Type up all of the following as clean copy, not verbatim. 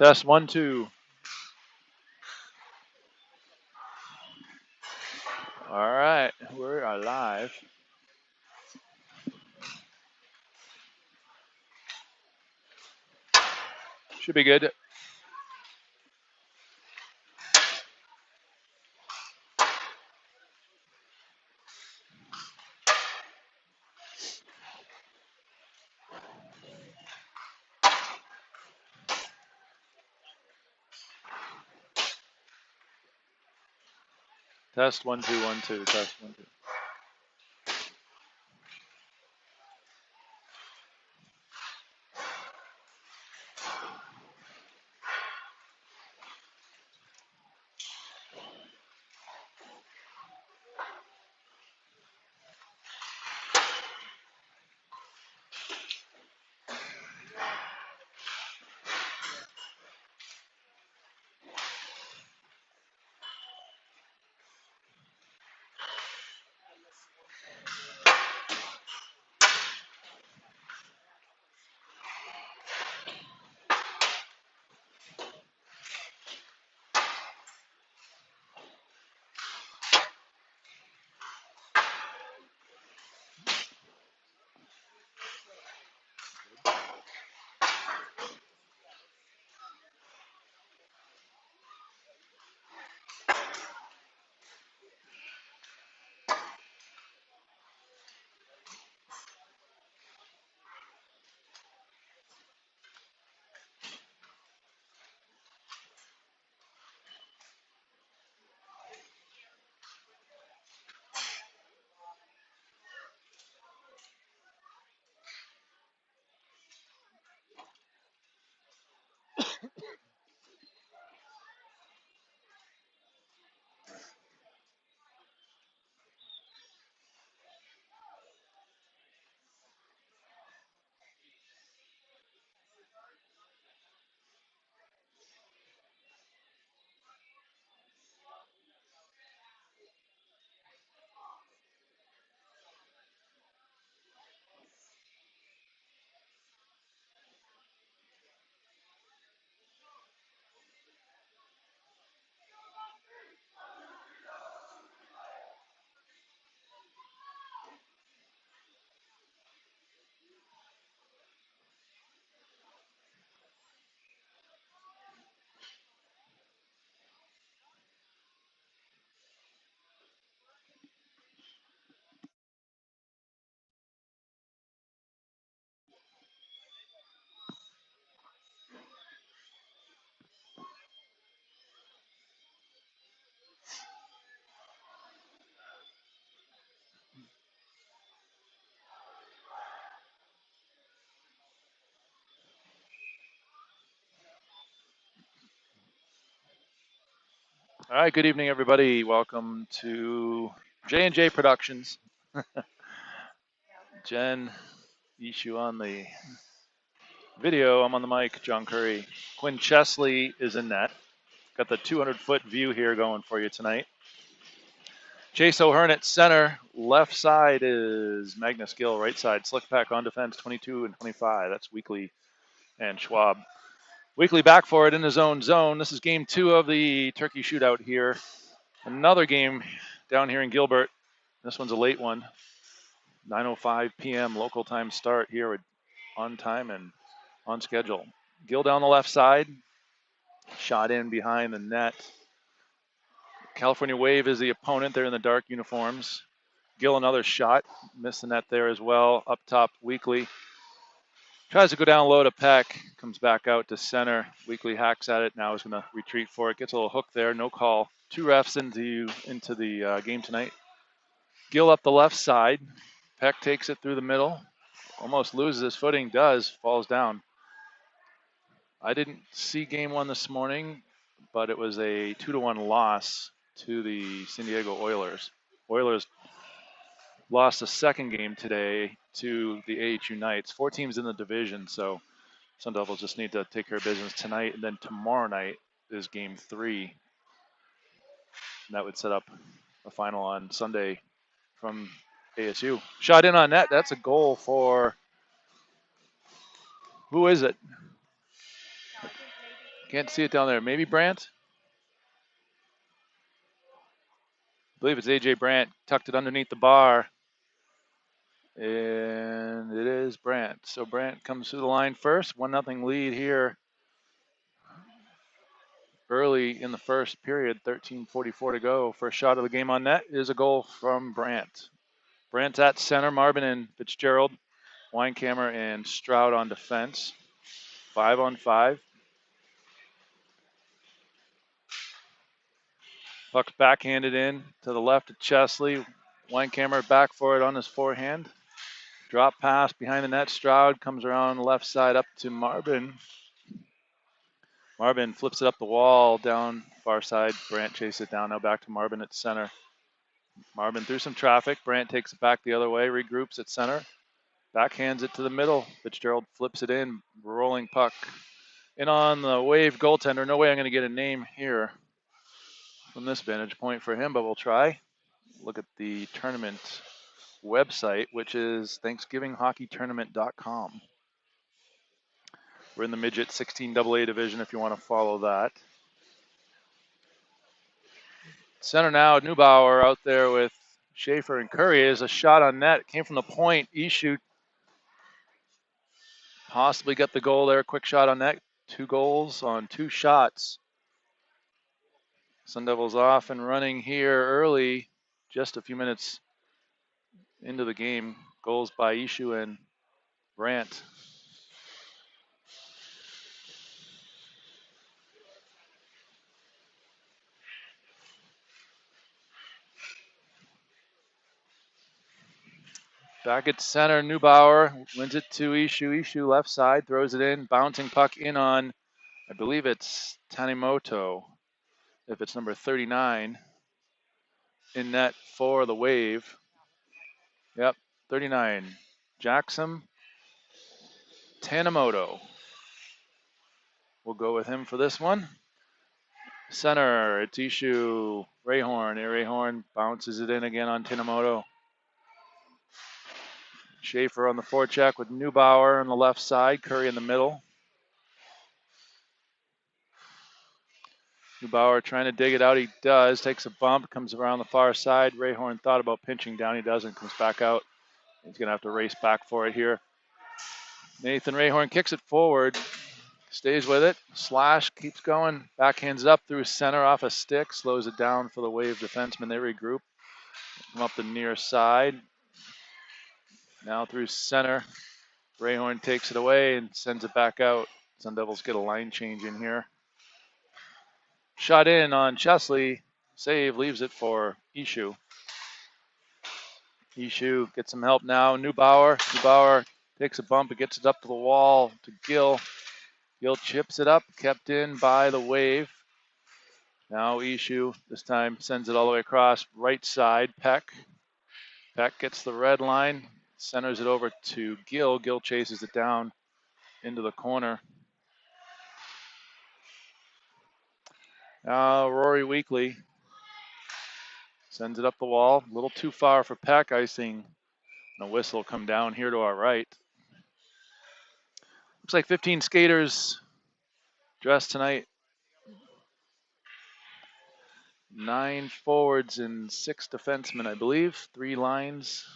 Test 1, 2. All right, we are live. Should be good. Test 1, 2, 1, 2. Test 1, 2. All right, good evening, everybody. Welcome to J&J Productions. Jen, Ishu on the video. I'm on the mic. John Curry. Quinn Chesley is in net. Got the 200-foot view here going for you tonight. Chase O'Hearn at center. Left side is Magnus Gill. Right side, Slickpack on defense, 22 and 25. That's Weekly and Schwab. Weekly back for it in his own zone. This is game 2 of the Turkey Shootout here. Another game down here in Gilbert. This one's a late one. 9:05 p.m. local time start here on time and on schedule. Gill down the left side. Shot in behind the net. California Wave is the opponent. They're in the dark uniforms. Gill another shot. Missed the net there as well. Up top, Weekly. Tries to go down low to Peck. Comes back out to center. Weekly hacks at it. Now he's going to retreat for it. Gets a little hook there. No call. 2 refs into the game tonight. Gill up the left side. Peck takes it through the middle. Almost loses his footing. Does. Falls down. I didn't see game 1 this morning, but it was a 2-1 loss to the San Diego Oilers. Oilers lost the second game today to the AHU Knights. 4 teams in the division, so Sun Devils just need to take care of business tonight. And then tomorrow night is game 3. And that would set up a final on Sunday from ASU. Shot in on net. That's a goal for, who is it? Can't see it down there. Maybe Brandt? I believe it's A.J. Brandt. Tucked it underneath the bar. And it is Brandt. So Brandt comes through the line first. 1-0 lead here early in the first period. 13:44 to go. First shot of the game on net is a goal from Brandt. Brandt's at center. Marvin and Fitzgerald, Weinkammer and Stroud on defense. 5-on-5. Puck's backhanded in to the left of Chesley. Weinkammer back for it on his forehand. Drop pass behind the net. Stroud comes around the left side up to Marvin. Marvin flips it up the wall, down far side. Brandt chases it down. Now back to Marvin at center. Marvin through some traffic. Brandt takes it back the other way, regroups at center. Backhands it to the middle. Fitzgerald flips it in. Rolling puck. In on the Wave goaltender. No way I'm going to get a name here from this vantage point for him, but we'll try. Look at the tournament website, which is thanksgivinghockeytournament.com. We're in the midget 16AA division if you want to follow that. Center now, Neubauer out there with Schaefer and Curry. Is a shot on net. It came from the point. Ishu possibly got the goal there. Quick shot on net. 2 goals on 2 shots. Sun Devils off and running here early, just a few minutes into the game. Goals by Ishu and Brandt. Back at center, Neubauer wins it to Ishu. Ishu left side, throws it in, bouncing puck in on, I believe it's Tanimoto, if it's number 39, in net for the Wave. Yep, 39. Jackson Tanimoto. We'll go with him for this one. Center, it's Ishu. Rayhorn. Rayhorn bounces it in again on Tanimoto. Schaefer on the forecheck with Neubauer on the left side. Curry in the middle. Neubauer trying to dig it out. He does. Takes a bump. Comes around the far side. Rayhorn thought about pinching down. He doesn't. Comes back out. He's going to have to race back for it here. Nathan Rayhorn kicks it forward. Stays with it. Slash keeps going. Backhands it up through center off a stick. Slows it down for the Wave defenseman. They regroup. Come up the near side. Now through center. Rayhorn takes it away and sends it back out. Sun Devils get a line change in here. Shot in on Chesley. Save leaves it for Ishu. Ishu gets some help now. Neubauer. Neubauer takes a bump and gets it up to the wall to Gill. Gill chips it up, kept in by the Wave. Now Ishu this time sends it all the way across right side. Peck. Peck gets the red line, centers it over to Gill. Gill chases it down into the corner. Now Rory Weekly sends it up the wall. A little too far for Peck. Icing. And a whistle come down here to our right. Looks like 15 skaters dressed tonight. 9 forwards and 6 defensemen, I believe. 3 lines.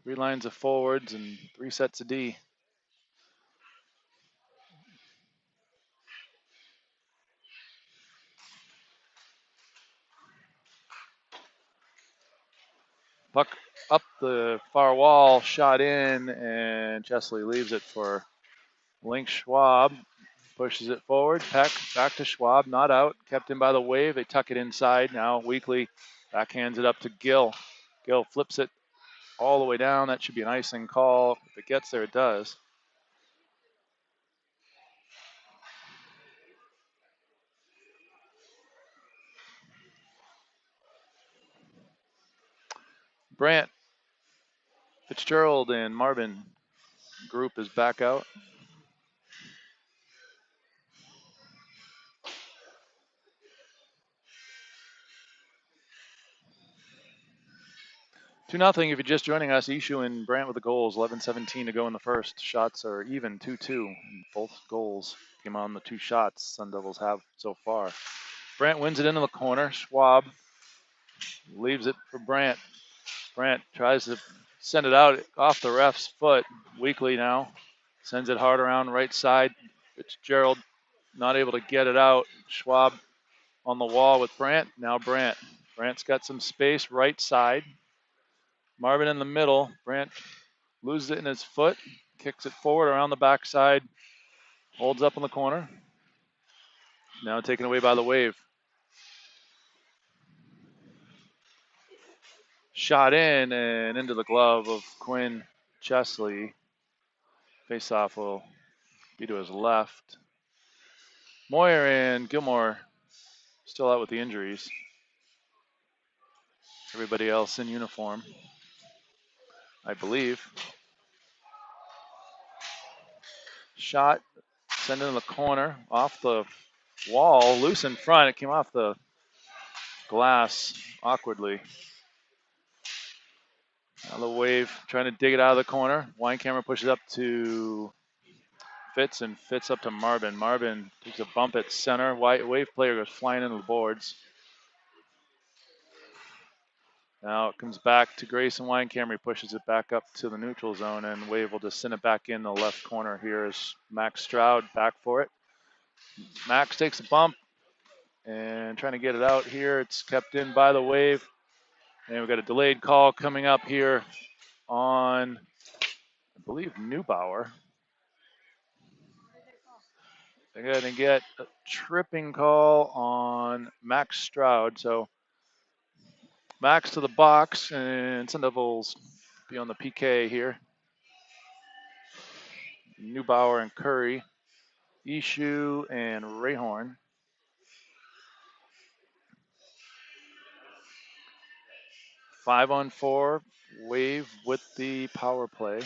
3 lines of forwards and 3 sets of D. Puck up the far wall, shot in, and Chesley leaves it for Link Schwab. Pushes it forward. Peck back to Schwab, not out. Kept in by the Wave. They tuck it inside. Now Weekly backhands it up to Gill. Gill flips it all the way down. That should be an icing call. If it gets there, it does. Brandt, Fitzgerald, and Marvin group is back out. 2-0 if you're just joining us. Ishu and Brant with the goals. 11:17 to go in the first. Shots are even 2-2. Both goals came on the 2 shots Sun Devils have so far. Brant wins it into the corner. Schwab leaves it for Brant. Brant tries to send it out off the ref's foot. Weekly now. Sends it hard around right side. Fitzgerald not able to get it out. Schwab on the wall with Brant. Now Brant. Brant's got some space right side. Marvin in the middle. Brant loses it in his foot. Kicks it forward around the backside. Holds up in the corner. Now taken away by the Wave. Shot in and into the glove of Quinn Chesley. Face-off will be to his left. Moyer and Gilmore still out with the injuries. Everybody else in uniform, I believe. Shot, sent into the corner, off the wall, loose in front. It came off the glass awkwardly. Now the Wave trying to dig it out of the corner. Weinkammer pushes up to Fitz and Fitz up to Marvin. Marvin takes a bump at center. Wave player goes flying into the boards. Now it comes back to Grayson Weinkammer. He pushes it back up to the neutral zone, and Wave will just send it back in the left corner. Here is Max Stroud back for it. Max takes a bump and trying to get it out here. It's kept in by the Wave. And we've got a delayed call coming up here on, I believe, Neubauer. They're going to get a tripping call on Max Stroud. So Max to the box, and Sun Devils be on the PK here. Neubauer and Curry, Ishu and Rayhorn. Five on four, Wave with the power play.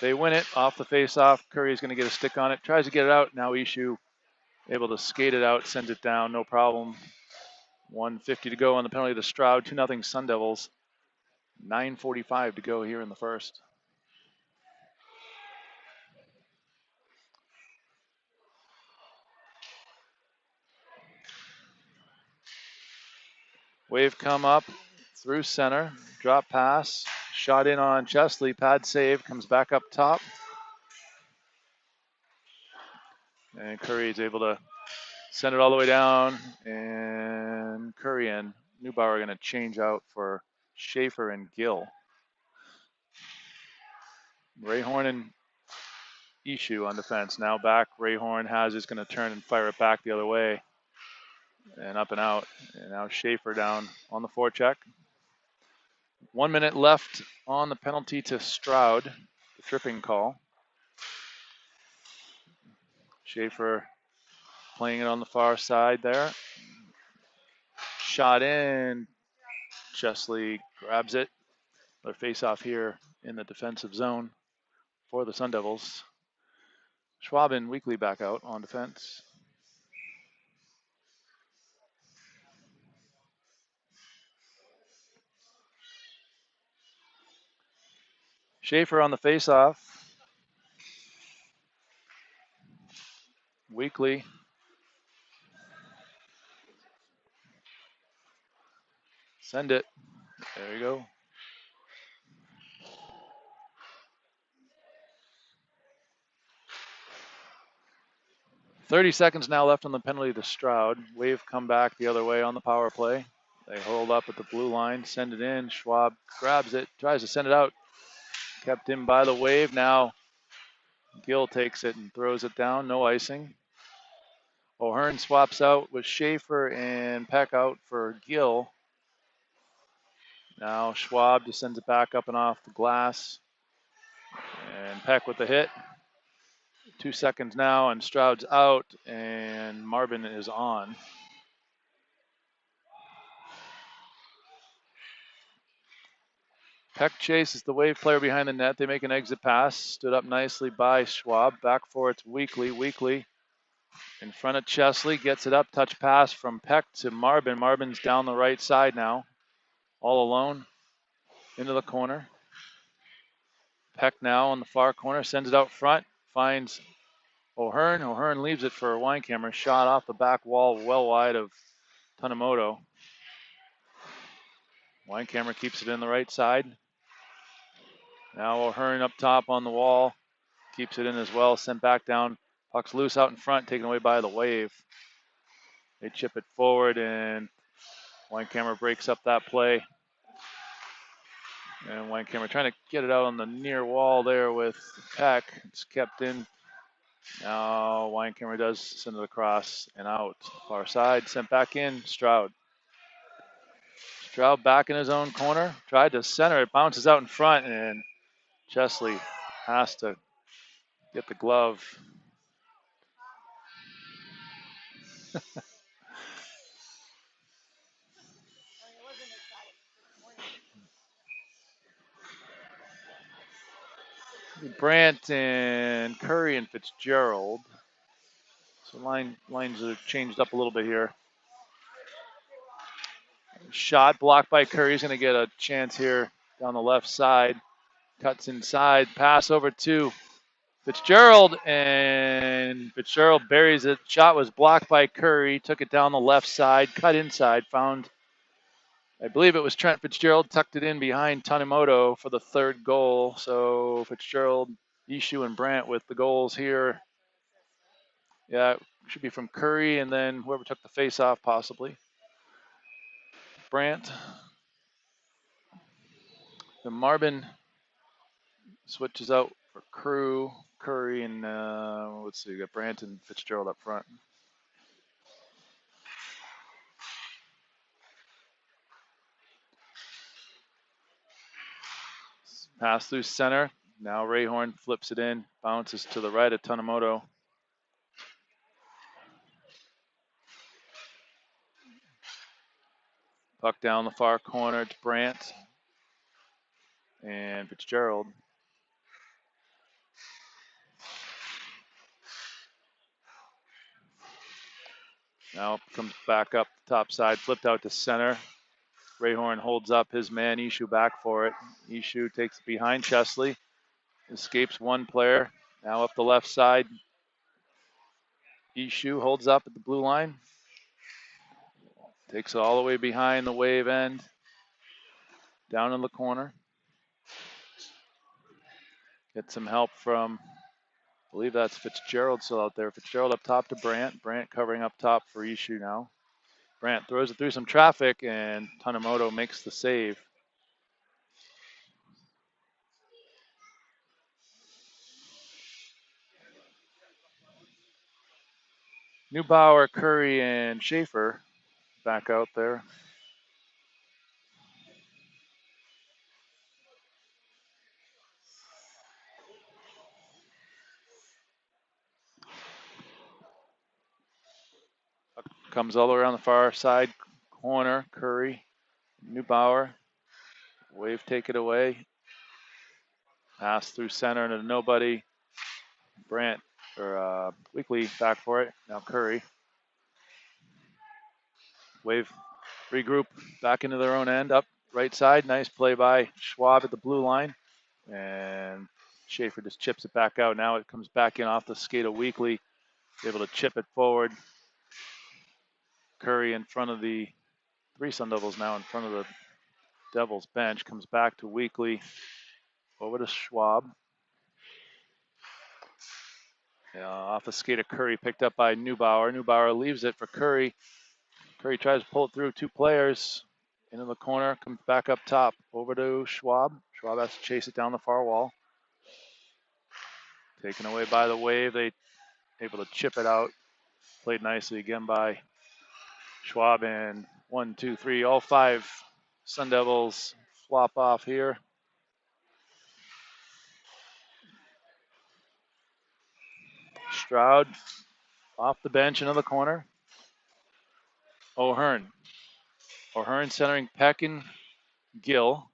They win it off the face-off. Curry's going to get a stick on it. Tries to get it out. Now Ishu able to skate it out, sends it down, no problem. 1:50 to go on the penalty to Stroud. 2-0 Sun Devils. 9:45 to go here in the first. Wave come up through center. Drop pass. Shot in on Chesley. Pad save. Comes back up top. And Curry is able to send it all the way down. And Curry and Neubauer are going to change out for Schaefer and Gill. Rayhorn and Ishu on defense. Now back. Rayhorn has is going to turn and fire it back the other way. And up and out. And now Schaefer down on the forecheck. 1 minute left on the penalty to Stroud. The tripping call. Schaefer playing it on the far side there. Shot in. Chesley grabs it. Their face off here in the defensive zone for the Sun Devils. Schwab and Weekly back out on defense. Schaefer on the face-off. Weekly. Send it. There you go. .30 now left on the penalty to Stroud. Wave come back the other way on the power play. They hold up at the blue line, send it in. Schwab grabs it, tries to send it out. Kept in by the Wave. Now Gill takes it and throws it down. No icing. O'Hearn swaps out with Schaefer and Peck out for Gill. Now Schwab just sends it back up and off the glass. And Peck with the hit. 2 seconds now, and Stroud's out, and Marvin is on. Peck chases the Wave player behind the net. They make an exit pass. Stood up nicely by Schwab. Back for it's Weekly. Weekly in front of Chesley. Gets it up. Touch pass from Peck to Marvin. Marvin's down the right side now. All alone. into the corner. Peck now on the far corner, sends it out front, finds O'Hearn. O'Hearn leaves it for a Weinkammer. Shot off the back wall, well wide of Tanemoto. Weinkammer keeps it in the right side. Now O'Hearn up top on the wall, keeps it in as well, sent back down. Puck's loose out in front, taken away by the Wave. They chip it forward, and Weinkammer breaks up that play. And Weinkammer trying to get it out on the near wall there with Peck. It's kept in. Now Weinkammer does send it across and out. Far side, sent back in. Stroud. Stroud back in his own corner. Tried to center it, bounces out in front, and Chesley has to get the glove. Brandt and Curry and Fitzgerald. So lines are changed up a little bit here. Shot blocked by Curry. He's going to get a chance here down the left side. Cuts inside. Pass over to Fitzgerald, and Fitzgerald buries it. Shot was blocked by Curry. Took it down the left side. Cut inside. Found, I believe it was Trent Fitzgerald. Tucked it in behind Tanemoto for the third goal. So Fitzgerald, Ishu, and Brandt with the goals here. Yeah, it should be from Curry, and then whoever took the face off possibly. Brandt. The Marvin switches out for Crew, Curry, and let's see, we got Brandt and Fitzgerald up front. Pass through center. Now Rayhorn flips it in, bounces to the right of Tanemoto. Puck down the far corner to Brandt and Fitzgerald. Now comes back up the top side, flipped out to center. Rayhorn holds up his man, Ishu, back for it. Ishu takes it behind Chesley, escapes one player. Now up the left side. Ishu holds up at the blue line. Takes it all the way behind the Wave end. Down in the corner. Get some help from, I believe that's Fitzgerald still out there. Fitzgerald up top to Brandt. Brandt covering up top for Ishu now. Brandt throws it through some traffic, and Tanemoto makes the save. Neubauer, Curry, and Schaefer back out there. Comes all the way around the far side corner. Curry, Neubauer. Wave take it away. Pass through center into nobody. Brandt or Weekly back for it. Now Curry. Wave regroup back into their own end. Up right side. Nice play by Schwab at the blue line. And Schaefer just chips it back out. Now it comes back in off the skate of Weekly. Able to chip it forward. Curry in front of the three Sun Devils now in front of the Devils bench. Comes back to Weekly. Over to Schwab. Off the skate of Curry, picked up by Neubauer. Neubauer leaves it for Curry. Curry tries to pull it through two players. Into the corner, comes back up top. Over to Schwab. Schwab has to chase it down the far wall. Taken away by the Wave. They able to chip it out. Played nicely again by Schwab. And 1, 2, 3, all 5 Sun Devils flop off here. Stroud off the bench into the corner. O'Hearn. O'Hearn centering Peck and Gill.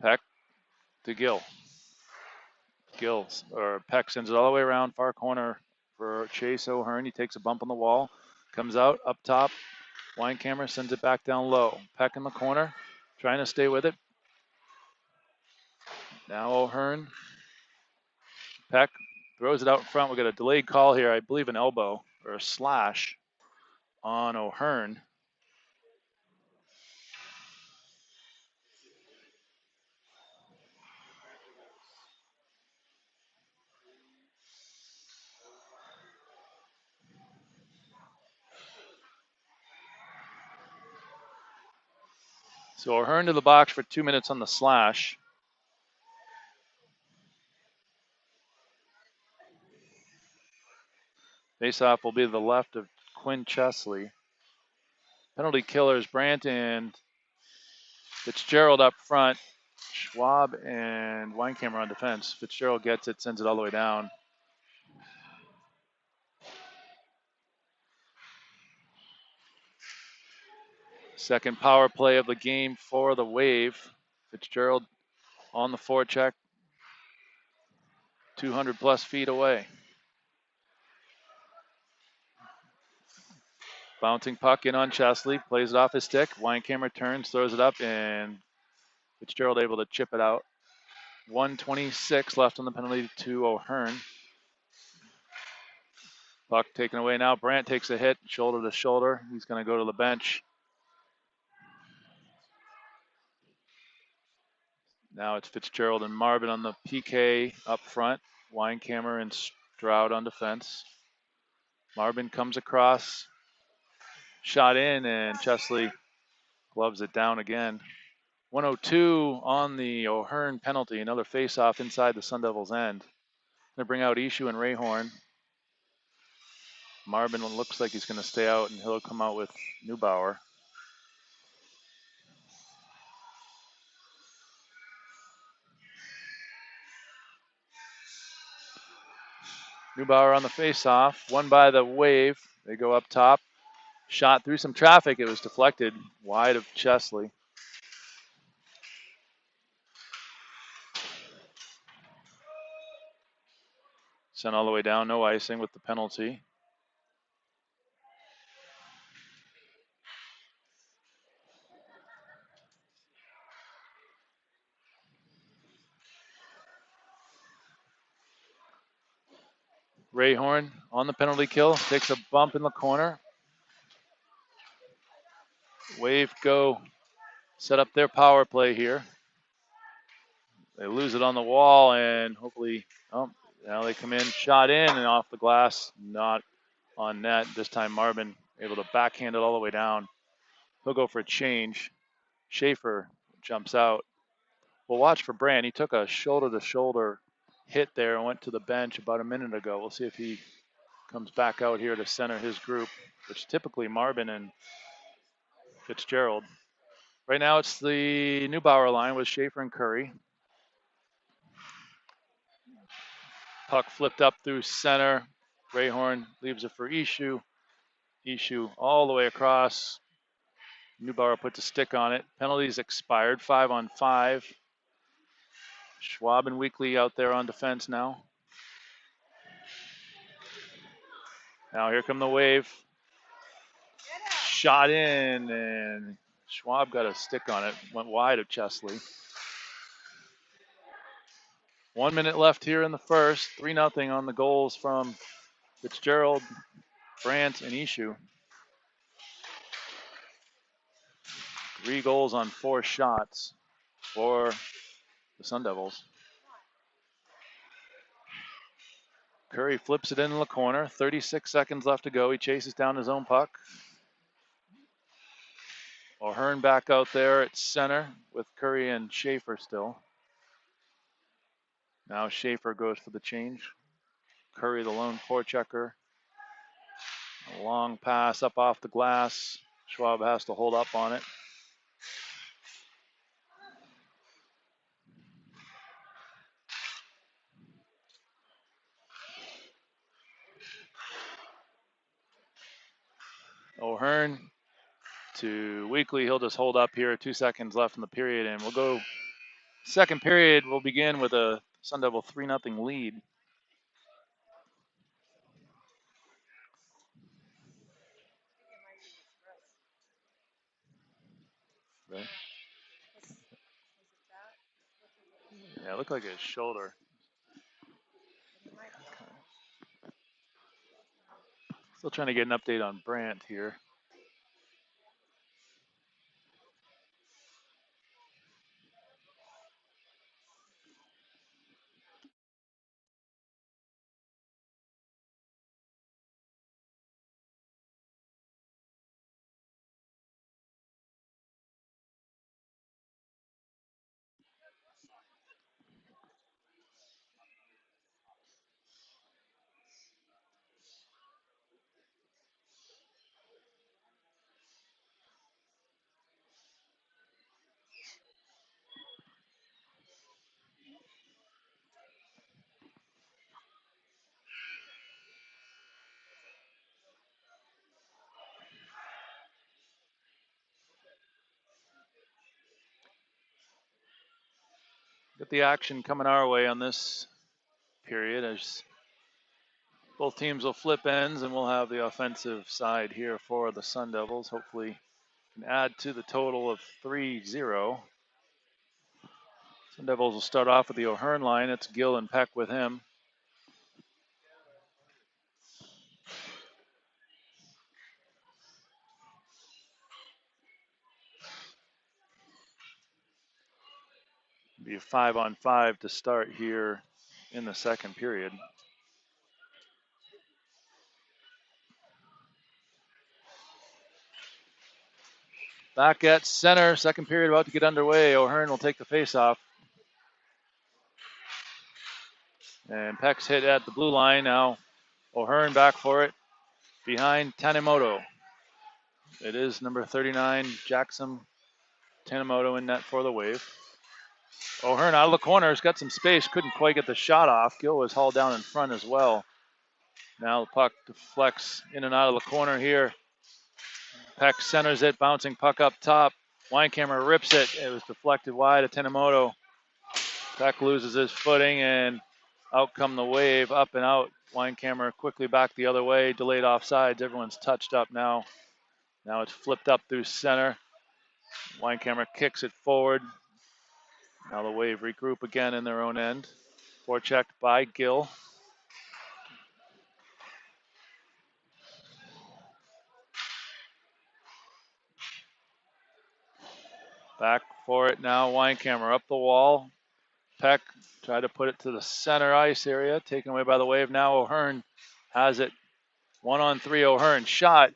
Peck to Gill. Gills, or Peck sends it all the way around, far corner for Chase O'Hearn. He takes a bump on the wall, comes out, up top. Weinkammer sends it back down low. Peck in the corner, trying to stay with it. Now O'Hearn. Peck throws it out in front. We got a delayed call here. I believe an elbow or a slash on O'Hearn. So O'Hearn to the box for 2 minutes on the slash. Faceoff will be to the left of Quinn Chesley. Penalty killers, Brandt and Fitzgerald up front. Schwab and Weinkammer on defense. Fitzgerald gets it, sends it all the way down. Second power play of the game for the Wave. Fitzgerald on the forecheck, 200 plus feet away. Bouncing puck in on Chesley, plays it off his stick. Weinkammer turns, throws it up, and Fitzgerald able to chip it out. 1:26 left on the penalty to O'Hearn. Puck taken away now. Brandt takes a hit, shoulder to shoulder. He's going to go to the bench. Now it's Fitzgerald and Marvin on the PK up front. Weinkammer and Stroud on defense. Marvin comes across, shot in, and Chesley gloves it down again. 1:02 on the O'Hearn penalty. Another face-off inside the Sun Devils' end. Going to bring out Ishu and Rayhorn. Marvin looks like he's going to stay out, and he'll come out with Neubauer. Neubauer on the face-off, won by the Wave. They go up top. Shot through some traffic. It was deflected wide of Chesley. Sent all the way down, no icing with the penalty. Rayhorn on the penalty kill, takes a bump in the corner. Wave go set up their power play here. They lose it on the wall, and hopefully, now they come in, shot in and off the glass, not on net. This time Marvin able to backhand it all the way down. He'll go for a change. Schaefer jumps out. We'll watch for Brandt. He took a shoulder-to-shoulder hit there and went to the bench about a minute ago. We'll see if he comes back out here to center his group, which typically Marvin and Fitzgerald. Right now it's the Neubauer line with Schaefer and Curry. Puck flipped up through center. Rayhorn leaves it for Ishu. Ishu all the way across. Neubauer puts a stick on it. Penalties expired, 5-on-5. Schwab and Weekly out there on defense now. Now here come the Wave. Shot in, and Schwab got a stick on it. Went wide of Chesley. 1 minute left here in the first. 3-0 on the goals from Fitzgerald, Brandt, and Ishu. 3 goals on 4 shots for the Sun Devils. Curry flips it in the corner. 36 seconds left to go. He chases down his own puck. O'Hearn back out there at center with Curry and Schaefer still. Now Schaefer goes for the change. Curry, the lone forechecker. A long pass up off the glass. Schwab has to hold up on it. O'Hearn to Weekly. He'll just hold up here. 2 seconds left in the period, and we'll go. Second period will begin with a Sun Devil 3-0 lead. Right. Yeah, it looked like his shoulder. Still trying to get an update on Brandt here. Get the action coming our way on this period as both teams will flip ends, and we'll have the offensive side here for the Sun Devils. Hopefully can add to the total of 3-0. Sun Devils will start off with the O'Hearn line. It's Gill and Peck with him. Be a 5-on-5 to start here in the second period. Back at center, second period about to get underway. O'Hearn will take the faceoff. And Peck's hit at the blue line. Now O'Hearn back for it behind Tanemoto. It is number 39, Jackson Tanemoto in net for the Wave. O'Hearn out of the corner has got some space, couldn't quite get the shot off. Gill was hauled down in front as well. Now the puck deflects in and out of the corner here. Peck centers it, bouncing puck up top. Weinkammer rips it. It was deflected wide to Tanemoto. Peck loses his footing and out come the Wave, up and out. Weinkammer quickly back the other way, delayed offsides. Everyone's touched up now. Now it's flipped up through center. Weinkammer kicks it forward. Now the Wave regroup again in their own end. Forechecked by Gill. Back for it now. Weinkammer up the wall. Peck tried to put it to the center ice area. Taken away by the Wave. Now O'Hearn has it. 1-on-3 O'Hearn. Shot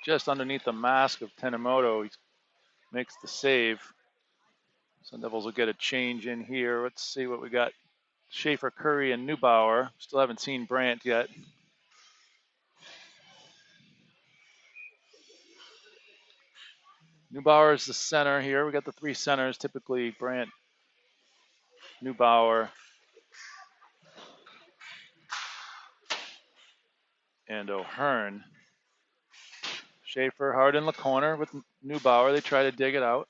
just underneath the mask of Tanemoto. He makes the save. Sun Devils will get a change in here. Let's see what we got. Schaefer, Curry, and Neubauer. Still haven't seen Brandt yet. Neubauer is the center here. We got the three centers. Typically Brandt, Neubauer, and O'Hearn. Schaefer hard in the corner with Neubauer. They try to dig it out.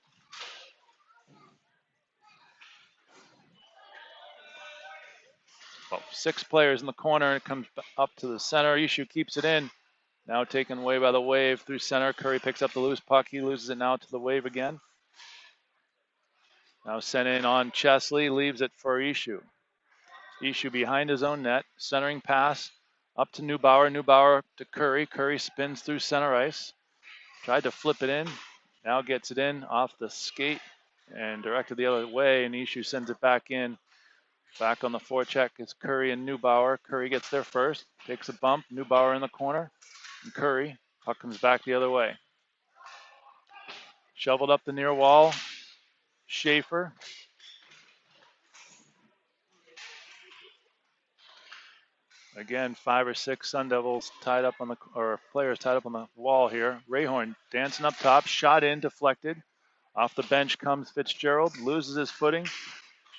Well, 6 players in the corner, and it comes up to the center. Ishu keeps it in. Now taken away by the Wave through center. Curry picks up the loose puck. He loses it now to the Wave again. Now sent in on Chesley. Leaves it for Ishu. Ishu behind his own net. Centering pass up to Neubauer. Neubauer to Curry. Curry spins through center ice. Tried to flip it in. Now gets it in off the skate and directed the other way. And Ishu sends it back in. Back on the forecheck is Curry and Neubauer. Curry gets there first. Takes a bump. Neubauer in the corner. And Curry. Puck comes back the other way. Shoveled up the near wall. Schaefer. Again, 5 or 6 Sun Devils tied up on the, or players tied up on the wall here. Rayhorn dancing up top, shot in, deflected. Off the bench comes Fitzgerald, loses his footing,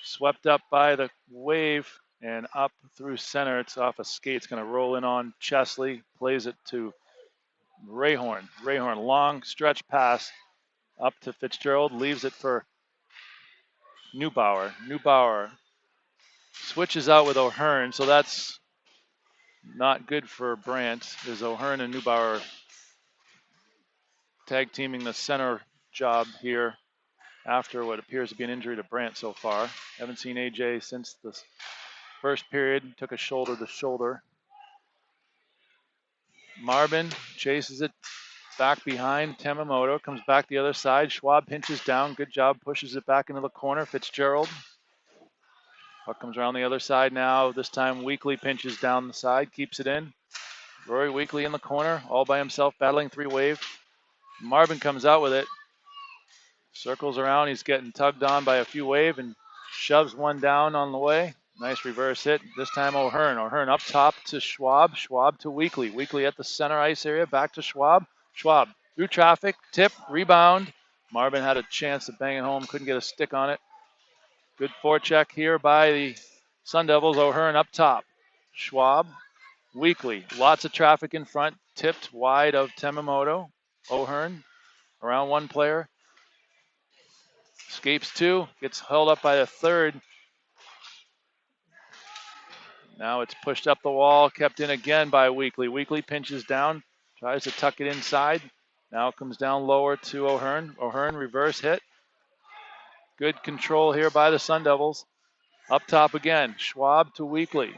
swept up by the Wave and up through center. It's off a skate. It's going to roll in on Chesley, plays it to Rayhorn. Rayhorn, long stretch pass up to Fitzgerald, leaves it for Neubauer. Neubauer Switches out with O'Hearn, so that's not good for Brandt, as O'Hearn and Neubauer tag teaming the center job here after what appears to be an injury to Brandt so far. Haven't seen AJ since the first period, took a shoulder to shoulder. Marvin chases it back behind Tamamoto, comes back the other side. Schwab pinches down, good job, pushes it back into the corner. Fitzgerald. Puck comes around the other side now. This time Weekly pinches down the side, keeps it in. Rory Weekly in the corner, all by himself, battling three-wave. Marvin comes out with it. Circles around, he's getting tugged on by a few wave and shoves one down on the way. Nice reverse hit. This time O'Hearn. O'Hearn up top to Schwab. Schwab to Weekly. Weekly at the center ice area. Back to Schwab. Schwab through traffic. Tip. Rebound. Marvin had a chance to bang it home. Couldn't get a stick on it. Good forecheck here by the Sun Devils. O'Hearn up top. Schwab. Weekly. Lots of traffic in front. Tipped wide of Tamamoto. O'Hearn around one player. Escapes two. Gets held up by the third. Now it's pushed up the wall, kept in again by Weekly. Weekly pinches down, tries to tuck it inside. Now it comes down lower to O'Hearn. O'Hearn reverse hit. Good control here by the Sun Devils. Up top again, Schwab to Weekly.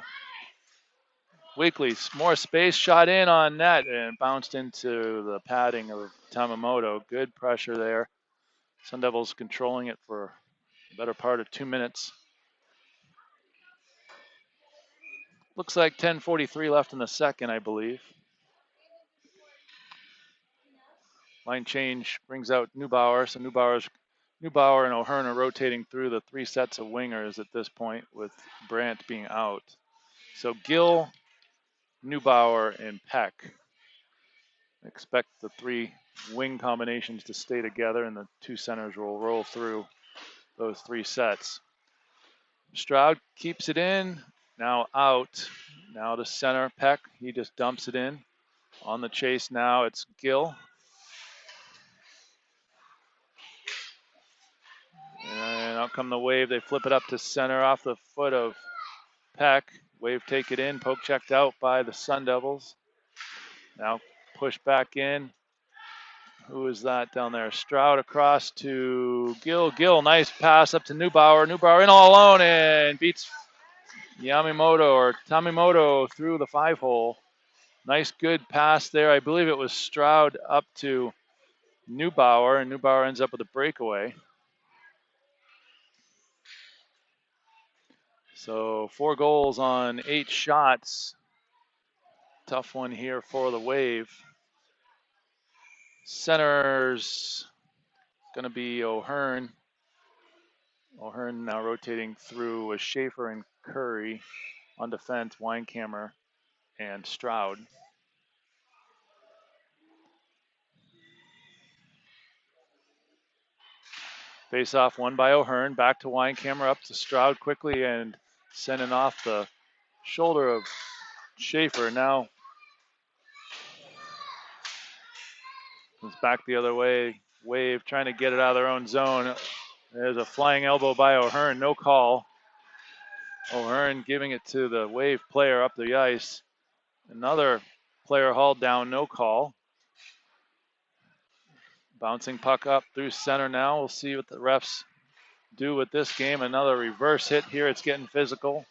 Weekly, more space, shot in on net and bounced into the padding of Tamamoto. Good pressure there. Sun Devils controlling it for the better part of 2 minutes. Looks like 10:43 left in the second, I believe. Line change brings out Neubauer. So Neubauer and O'Hearn are rotating through the three sets of wingers at this point, with Brandt being out. So Gill, Neubauer, and Peck. Expect the three wing combinations to stay together, and the two centers will roll through those three sets. Stroud keeps it in. Now out. Now to center, Peck. He just dumps it in. On the chase now, it's Gill. And out come the Wave. They flip it up to center off the foot of Peck. Wave take it in. Poke checked out by the Sun Devils. Now push back in. Who is that down there? Stroud across to Gill. Gill, nice pass up to Neubauer. Neubauer in all alone and beats Yamamoto or Tamimoto through the 5-hole. Nice good pass there. I believe it was Stroud up to Neubauer, and Neubauer ends up with a breakaway. So 4 goals on 8 shots. Tough one here for the Wave. Center's going to be O'Hearn. O'Hearn now rotating through with Schaefer and Curry. On defense, Weinkammer and Stroud. Face off won by O'Hearn. Back to Weinkammer, up to Stroud quickly and sending off the shoulder of Schaefer. Now it's back the other way. Wave trying to get it out of their own zone. There's a flying elbow by O'Hearn. No call. O'Hearn giving it to the Wave player up the ice. Another player hauled down. No call. Bouncing puck up through center now. We'll see what the refs do with this game. Another reverse hit here. It's getting physical.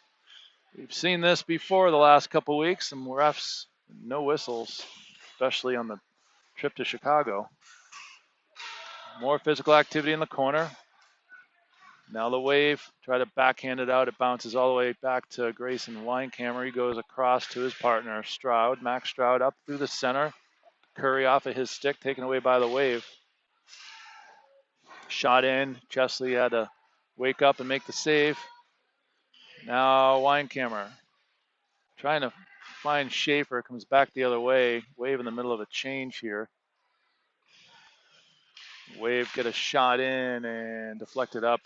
We've seen this before the last couple weeks. Some refs, no whistles, especially on the trip to Chicago. More physical activity in the corner. Now the Wave try to backhand it out. It bounces all the way back to Grayson Weinkammer. He goes across to his partner, Stroud. Max Stroud up through the center. Curry off of his stick, taken away by the Wave. Shot in. Chesley had to wake up and make the save. Now Weinkammer trying to find Schaefer. Comes back the other way. Wave in the middle of a change here. Wave get a shot in and deflected up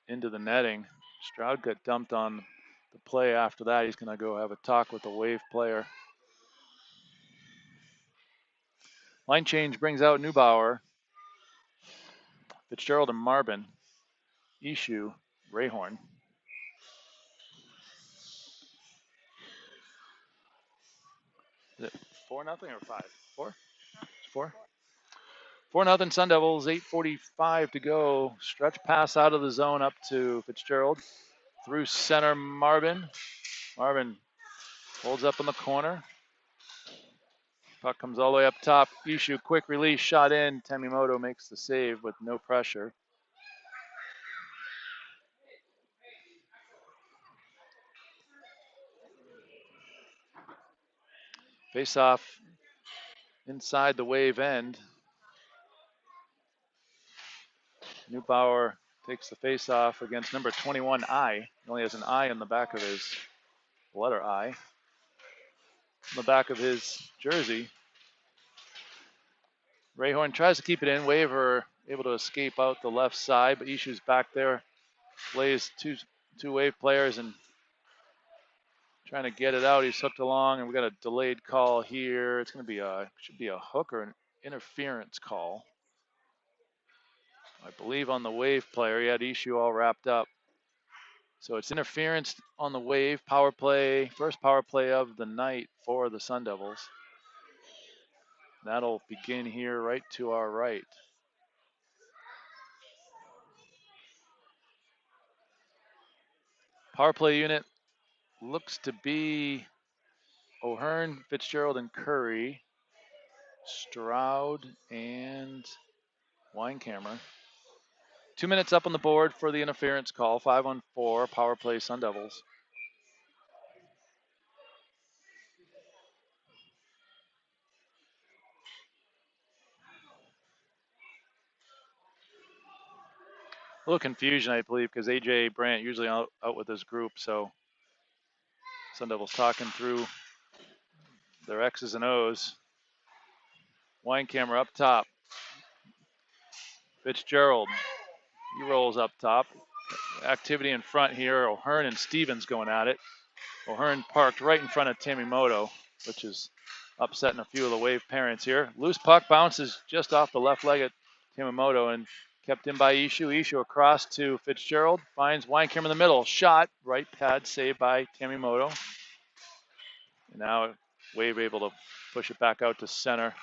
into the netting. Stroud got dumped on the play after that. He's going to go have a talk with the Wave player. Line change brings out Neubauer, Fitzgerald and Marvin, Ishu, Rayhorn. Is it 4-0 or 5? 4? 4? 4-0 Sun Devils, 8:45 to go. Stretch pass out of the zone up to Fitzgerald. Through center, Marvin. Marvin holds up in the corner. Puck comes all the way up top. Ishu, quick release, shot in. Tamimoto makes the save with no pressure. Face off inside the Wave end. Neubauer takes the face off against number 21, I. He only has an I on the back of his letter I. On the back of his jersey. Rayhorn tries to keep it in. Wave are able to escape out the left side, but Ishu's back there. Plays two Wave players and trying to get it out. He's hooked along, and we got a delayed call here. It's going to be should be a hook or an interference call. I believe on the Wave player. He had Ishu all wrapped up. So it's interference on the Wave power play, first power play of the night for the Sun Devils. That'll begin here right to our right. Power play unit looks to be O'Hearn, Fitzgerald, and Curry, Stroud, and Weinkammer. 2 minutes up on the board for the interference call. 5-on-4, power play Sun Devils. A little confusion, I believe, because AJ Brandt usually out with his group, so Sun Devils talking through their X's and O's. Weinkammer up top. Fitzgerald, he rolls up top. Activity in front here. O'Hearn and Stevens going at it. O'Hearn parked right in front of Tamimoto, which is upsetting a few of the Wave parents here. Loose puck bounces just off the left leg at Tamimoto and kept in by Ishu. Ishu across to Fitzgerald. Finds Weinkammer in the middle. Shot. Right pad saved by Tamimoto. And now Wave able to push it back out to center.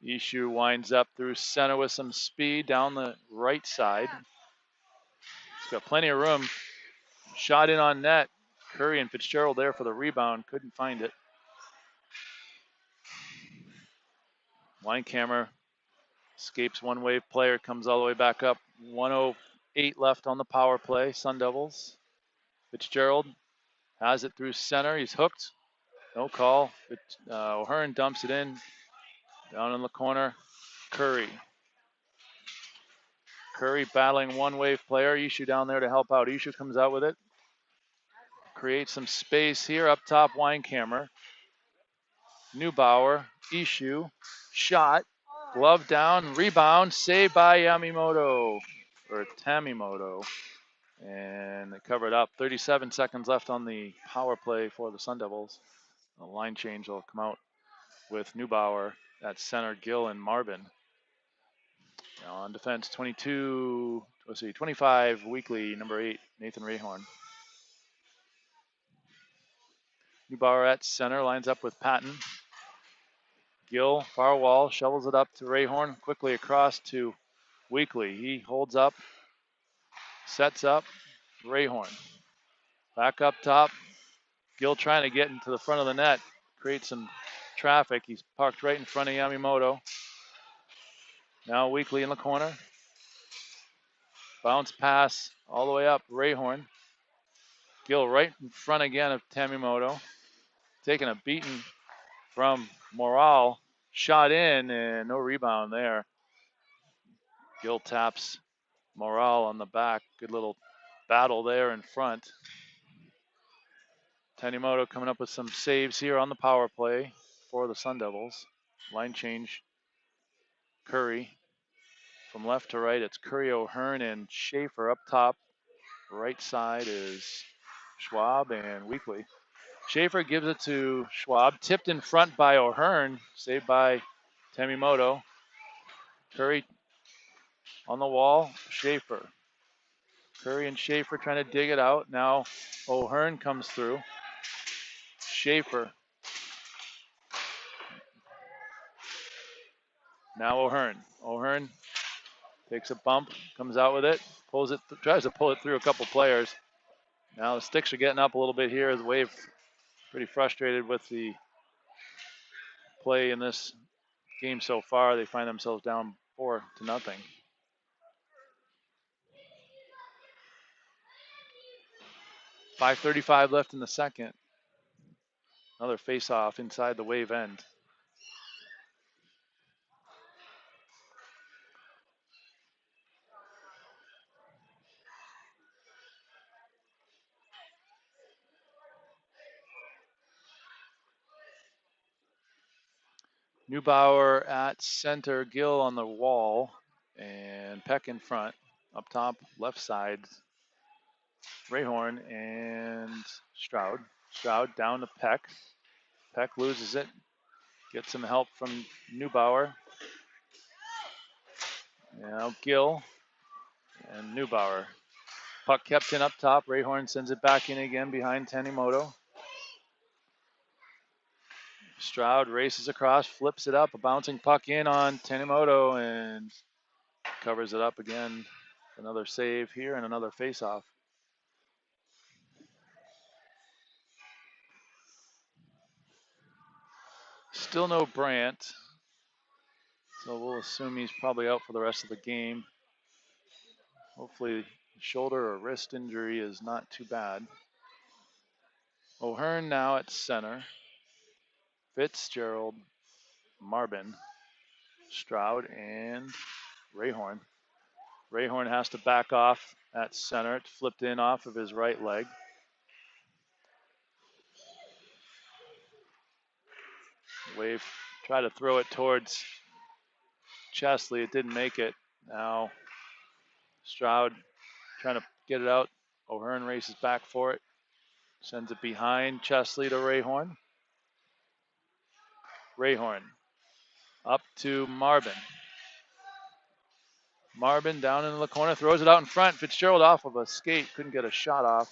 Ishu winds up through center with some speed down the right side. He's got plenty of room. Shot in on net. Curry and Fitzgerald there for the rebound. Couldn't find it. Weinkammer escapes one Wave player. Comes all the way back up. 1:08 left on the power play. Sun Devils. Fitzgerald has it through center. He's hooked. No call. O'Hearn dumps it in. Down in the corner. Curry. Curry battling one Wave player. Ishu down there to help out. Ishu comes out with it. Creates some space here up top. Weinkammer. Neubauer. Ishu. Shot. Glove down. Rebound. Saved by Yamimoto. Or Tamimoto. And they cover it up. 37 seconds left on the power play for the Sun Devils. The line change will come out with Neubauer at center, Gill and Marvin. Now on defense, 25 weekly, number 8, Nathan Rayhorn. Neubauer at center, lines up with Patton. Gill, far wall, shovels it up to Rayhorn, quickly across to Weekly. He holds up, sets up, Rayhorn. Back up top, Gill trying to get into the front of the net, create some traffic. He's parked right in front of Yamimoto. Now Weekly in the corner. Bounce pass all the way up, Rayhorn. Gill right in front again of Tamimoto. Taking a beating from Morale. Shot in and no rebound there. Gill taps Morale on the back. Good little battle there in front. Tamimoto coming up with some saves here on the power play for the Sun Devils. Line change. Curry. From left to right, it's Curry, O'Hearn, and Schaefer up top. Right side is Schwab and Weekly. Schaefer gives it to Schwab. Tipped in front by O'Hearn. Saved by Tamimoto. Curry on the wall. Schaefer. Curry and Schaefer trying to dig it out. Now O'Hearn comes through. Schaefer. Now O'Hearn. O'Hearn takes a bump, comes out with it, pulls it, tries to pull it through a couple players. Now the sticks are getting up a little bit here. The Wave pretty frustrated with the play in this game so far. They find themselves down 4-0. 5:35 left in the second. Another face-off inside the Wave end. Neubauer at center, Gill on the wall, and Peck in front. Up top, left side, Rayhorn and Stroud. Stroud down to Peck. Peck loses it, gets some help from Neubauer. Now Gill and Neubauer. Puck kept in up top. Rayhorn sends it back in again behind Tanimoto. Stroud races across, flips it up, a bouncing puck in on Tanimoto and covers it up again. Another save here and another face-off. Still no Brandt, so we'll assume he's probably out for the rest of the game. Hopefully shoulder or wrist injury is not too bad. O'Hearn now at center. Fitzgerald, Marbin, Stroud, and Rayhorn. Rayhorn has to back off at center. It's flipped in off of his right leg. Wave tried to throw it towards Chesley. It didn't make it. Now Stroud trying to get it out. O'Hearn races back for it. Sends it behind Chesley to Rayhorn. Rayhorn up to Marbin. Marbin down into the corner, throws it out in front. Fitzgerald off of a skate, couldn't get a shot off.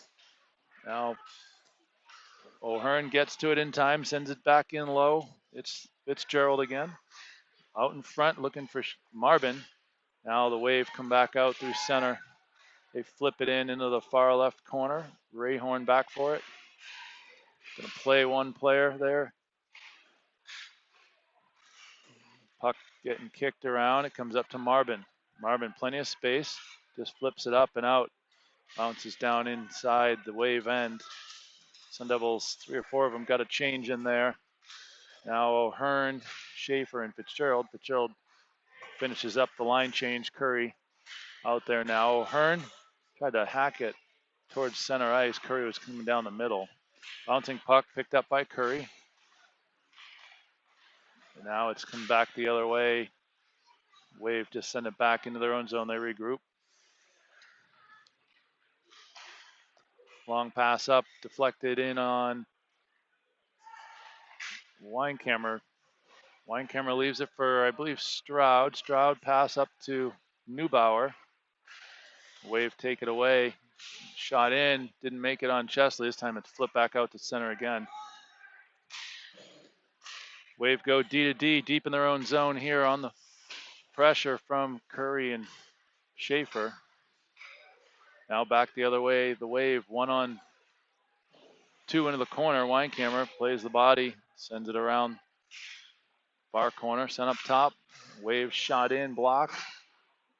Now O'Hearn gets to it in time, sends it back in low. It's Fitzgerald again. Out in front looking for Marbin. Now the Wave come back out through center. They flip it in into the far left corner. Rayhorn back for it. Gonna play one player there. Puck getting kicked around. It comes up to Marbin. Marbin, plenty of space. Just flips it up and out. Bounces down inside the Wave end. Sun Devils, 3 or 4 of them got a change in there. Now O'Hearn, Schaefer, and Fitzgerald. Fitzgerald finishes up the line change. Curry out there now. O'Hearn tried to hack it towards center ice. Curry was coming down the middle. Bouncing puck picked up by Curry. And now it's come back the other way. Wave just send it back into their own zone. They regroup. Long pass up, deflected in on Weinkammer. Weinkammer leaves it for, I believe, Stroud. Stroud pass up to Neubauer. Wave take it away. Shot in, didn't make it on Chesley. This time it's flipped back out to center again. Wave go D to D, deep in their own zone here on the pressure from Curry and Schaefer. Now back the other way, the Wave 1-on-2 into the corner. Weinkammer plays the body, sends it around far corner, sent up top. Wave shot in, blocked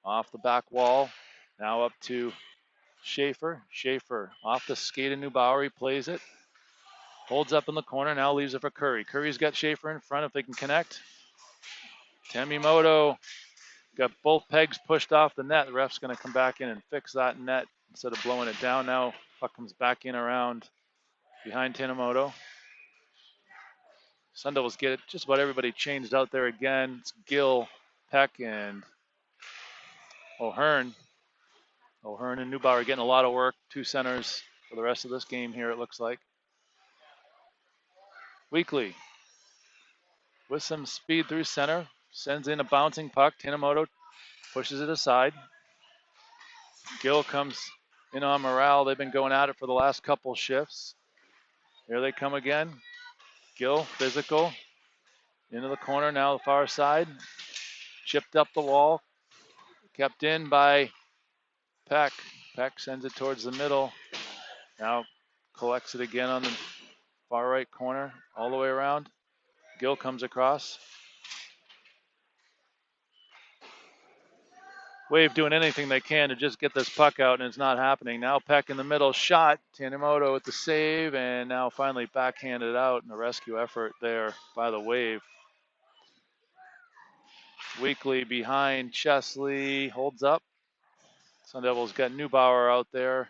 off the back wall. Now up to Schaefer. Schaefer off the skate of Neubauer. He plays it. Holds up in the corner. Now leaves it for Curry. Curry's got Schaefer in front if they can connect. Tanimoto got both pegs pushed off the net. The ref's going to come back in and fix that net instead of blowing it down. Now puck comes back in around behind Tanimoto. Sun Devils get it. Just about everybody changed out there again. It's Gill, Peck, and O'Hearn. O'Hearn and Neubauer getting a lot of work. 2 centers for the rest of this game here, it looks like. Weekly with some speed through center. Sends in a bouncing puck. Tanimoto pushes it aside. Gill comes in on Morale. They've been going at it for the last couple shifts. Here they come again. Gill, physical, into the corner, now the far side. Chipped up the wall, kept in by Peck. Peck sends it towards the middle. Now collects it again on the far right corner, all the way around. Gill comes across. Wave doing anything they can to just get this puck out, and it's not happening. Now Peck in the middle, shot. Tanimoto with the save, and now finally backhanded out in the rescue effort there by the Wave. Weekly behind Chesley, holds up. Sun Devils got Neubauer out there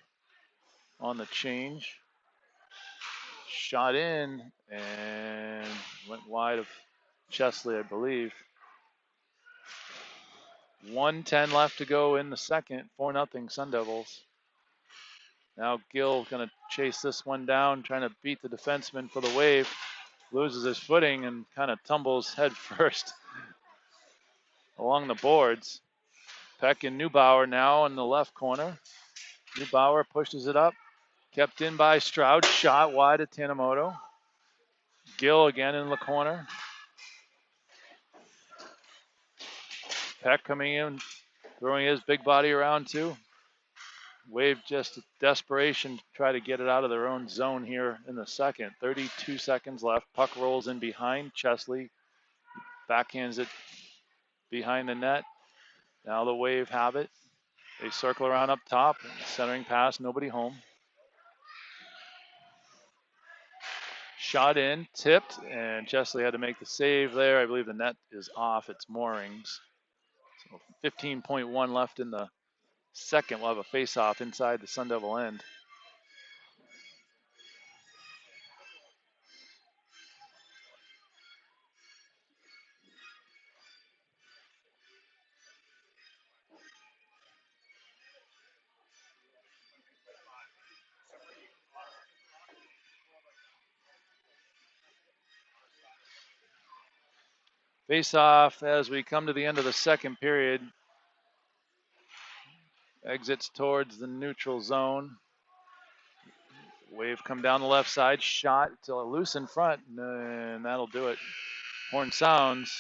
on the change. Shot in and went wide of Chesley, I believe. 1:10 left to go in the second. 4-0 Sun Devils. Now Gill gonna chase this one down, trying to beat the defenseman for the Wave. Loses his footing and kind of tumbles head first along the boards. Peck and Neubauer now in the left corner. Neubauer pushes it up. Kept in by Stroud. Shot wide at Tanimoto. Gill again in the corner. Peck coming in, throwing his big body around too. Wave just desperation to try to get it out of their own zone here in the second. 32 seconds left. Puck rolls in behind Chesley. Backhands it behind the net. Now the Wave have it. They circle around up top. Centering pass, nobody home. Shot in, tipped, and Chesley had to make the save there. I believe the net is off its moorings. So 15.1 left in the second. We'll have a face-off inside the Sun Devil end. Face-off as we come to the end of the second period. Exits towards the neutral zone. Wave come down the left side. Shot to loose in front, and that'll do it. Horn sounds.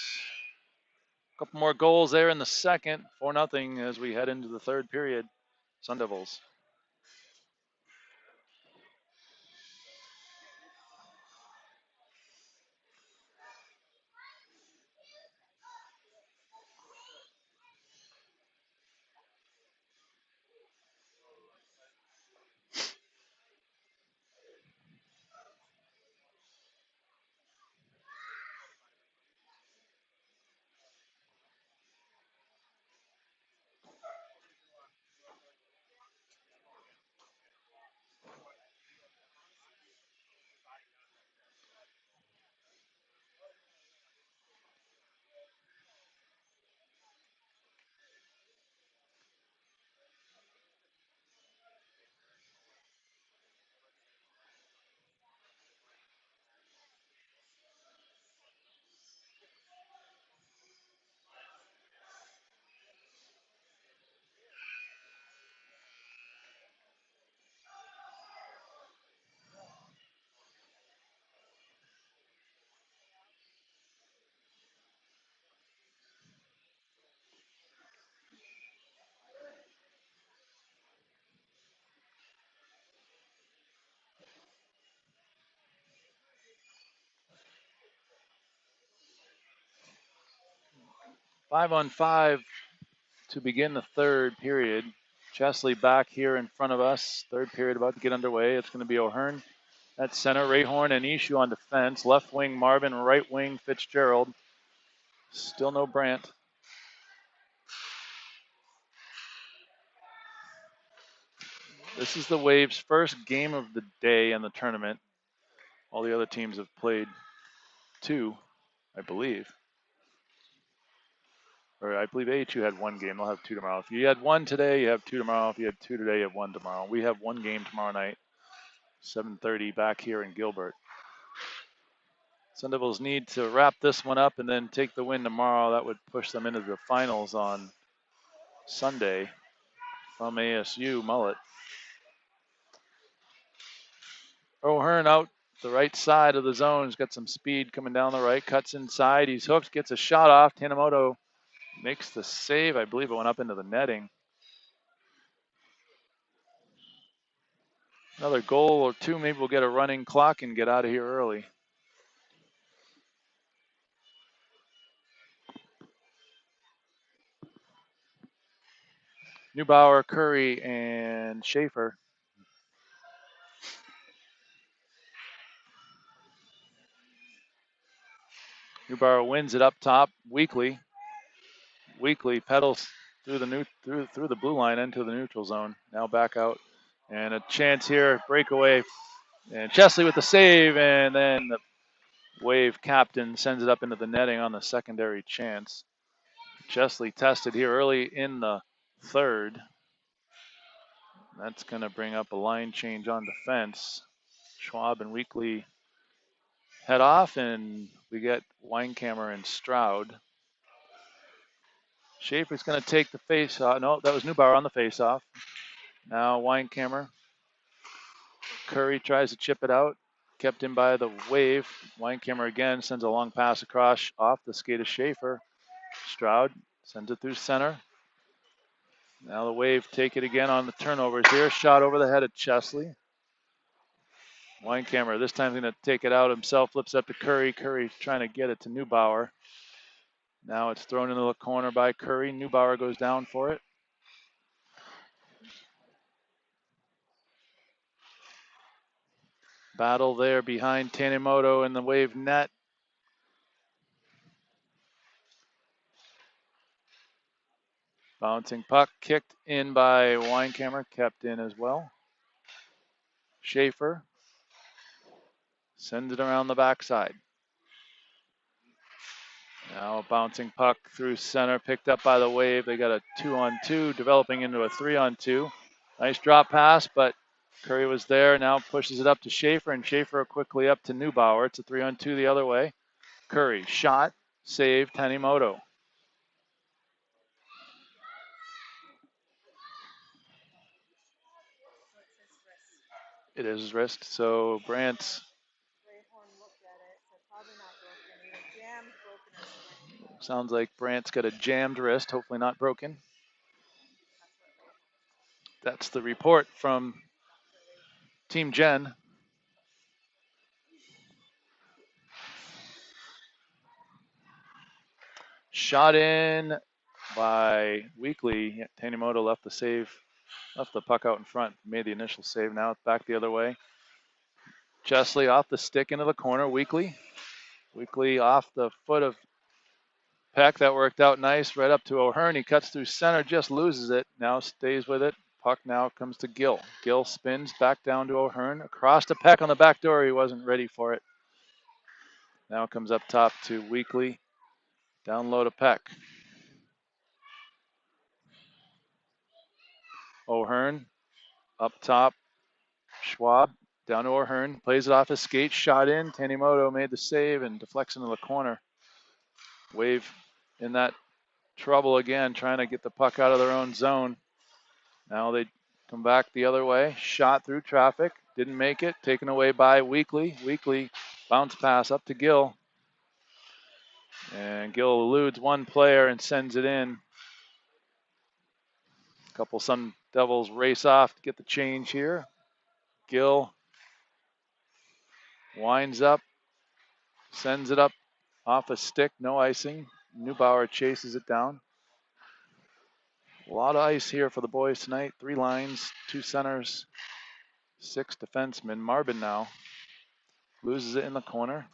A couple more goals there in the second. 4-0 as we head into the third period. Sun Devils. Five on five to begin the third period. Chesley back here in front of us. Third period about to get underway. It's going to be O'Hearn at center, Rayhorn and Ishu on defense. Left wing Marvin, right wing Fitzgerald. Still no Brandt. This is the Waves' first game of the day in the tournament. All the other teams have played two, I believe. Or I believe AHU had one game. They'll have two tomorrow. If you had one today, you have two tomorrow. If you had two today, you have one tomorrow. We have one game tomorrow night, 7:30 back here in Gilbert. Sun Devils need to wrap this one up and then take the win tomorrow. That would push them into the finals on Sunday from ASU Mullet. O'Hearn out the right side of the zone. He's got some speed coming down the right, cuts inside. He's hooked, gets a shot off. Tanimoto makes the save. I believe it went up into the netting. Another goal or two, maybe we'll get a running clock and get out of here early. Neubauer, Curry, and Schaefer. Neubauer wins it up top. Weekly pedals through the blue line into the neutral zone. Now back out, and a chance here, breakaway, and Chesley with the save, and then the Wave captain sends it up into the netting on the secondary chance. Chesley tested here early in the third. That's going to bring up a line change on defense. Schwab and Weekly head off, and we get Weinkammer and Stroud. Schaefer's going to take the face off. No, that was Neubauer on the face off. Now Weinkammer. Curry tries to chip it out. Kept in by the Wave. Weinkammer again sends a long pass across off the skate of Schaefer. Stroud sends it through center. Now the Wave take it again on the turnovers here. Shot over the head of Chesley. Weinkammer this time going to take it out himself. Flips up to Curry. Curry trying to get it to Neubauer. Now it's thrown into the corner by Curry. Neubauer goes down for it. Battle there behind Tanimoto in the Wave net. Bouncing puck kicked in by Weinkammer. Kept in as well. Schaefer sends it around the backside. Now a bouncing puck through center, picked up by the Wave. They got a 2-on-2, developing into a 3-on-2. Nice drop pass, but Curry was there. Now pushes it up to Schaefer, and Schaefer quickly up to Neubauer. It's a 3-on-2 the other way. Curry, shot, save, Tanimoto. It is his wrist, so Brant's sounds like Brant's got a jammed wrist, hopefully not broken. That's the report from Team Gen. Shot in by Weekly. Tanimoto left the puck out in front, made the initial save. Now it's back the other way. Chesley off the stick into the corner. Weekly off the foot of Peck. That worked out nice. Right up to O'Hearn. He cuts through center, just loses it. Now stays with it. Puck now comes to Gill. Gill spins back down to O'Hearn. Across to Peck on the back door. He wasn't ready for it. Now comes up top to Weekly. Down low to Peck. O'Hearn up top. Schwab down to O'Hearn. Plays it off his skate. Shot in. Tanimoto made the save and deflects into the corner. Wave in that trouble again, trying to get the puck out of their own zone. Now they come back the other way. Shot through traffic. Didn't make it. Taken away by Weekly. Weekly bounce pass up to Gill. And Gill eludes one player and sends it in. A couple Sun Devils race off to get the change here. Gill winds up. Sends it up off a stick. No icing. Neubauer chases it down. A lot of ice here for the boys tonight. 3 lines, 2 centers, 6 defensemen. Marbin now loses it in the corner.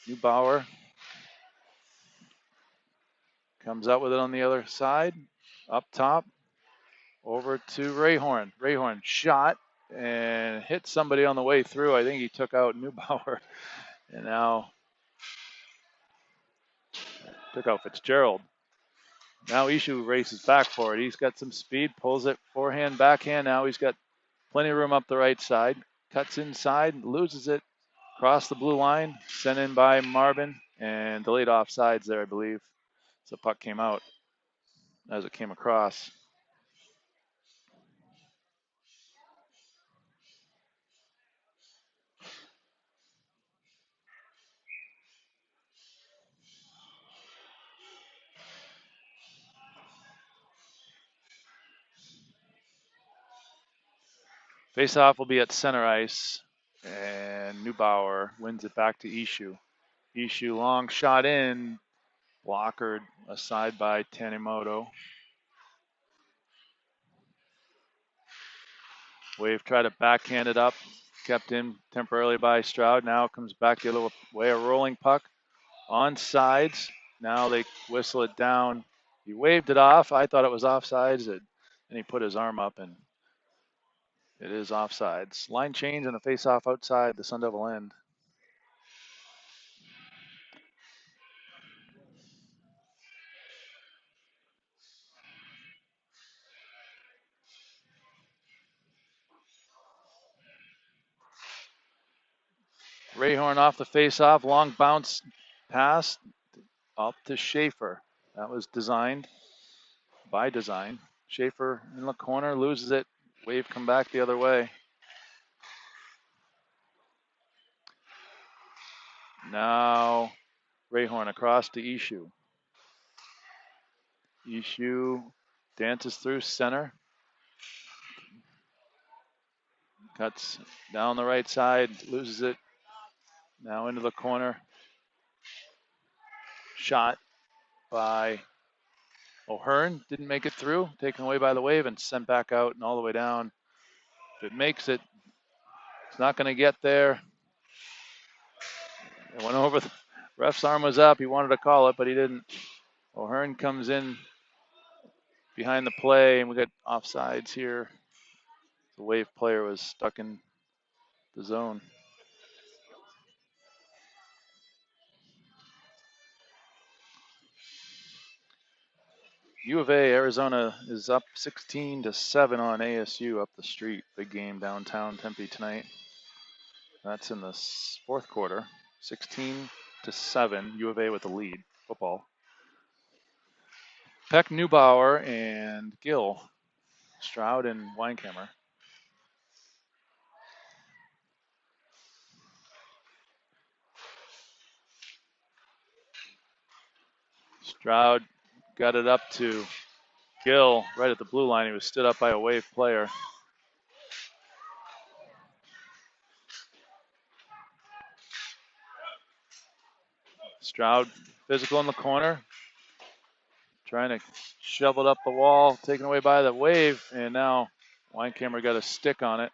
Neubauer comes out with it on the other side. Up top, over to Rayhorn. Rayhorn shot and hit somebody on the way through. I think he took out Neubauer. And now took out Fitzgerald. Now Ishu races back for it. He's got some speed, pulls it forehand, backhand. Now he's got plenty of room up the right side. Cuts inside, loses it. Across the blue line, sent in by Marbin, and delayed offsides there, I believe. So the puck came out as it came across. Face-off will be at center ice, and Neubauer wins it back to Ishu. Ishu long shot in, blockered aside by Tanimoto. Wave tried to backhand it up, kept in temporarily by Stroud. Now it comes back the other way, a rolling puck on sides. Now they whistle it down. He waved it off. I thought it was offsides, and he put his arm up, and it is offsides. Line change and a face-off outside the Sun Devil end. Rayhorn off the face-off, long bounce pass up to Schaefer. That was designed by design. Schaefer in the corner, loses it. Wave come back the other way. Now Rayhorn across to Ishu. Ishu dances through center. Cuts down the right side, loses it. Now into the corner. Shot by O'Hearn, didn't make it through. Taken away by the Wave and sent back out and all the way down. If it makes it, it's not going to get there. It went over. The ref's arm was up. He wanted to call it, but he didn't. O'Hearn comes in behind the play, and we got offsides here. The Wave player was stuck in the zone. U of A, Arizona is up 16-7 on ASU up the street. Big game downtown Tempe tonight. That's in the fourth quarter. 16-7, U of A with the lead. Football. Peck, Neubauer, and Gill. Stroud and Weinkammer. Stroud got it up to Gill right at the blue line. He was stood up by a Wave player. Stroud physical in the corner. Trying to shovel it up the wall, taken away by the Wave, and now Weinkammer got a stick on it.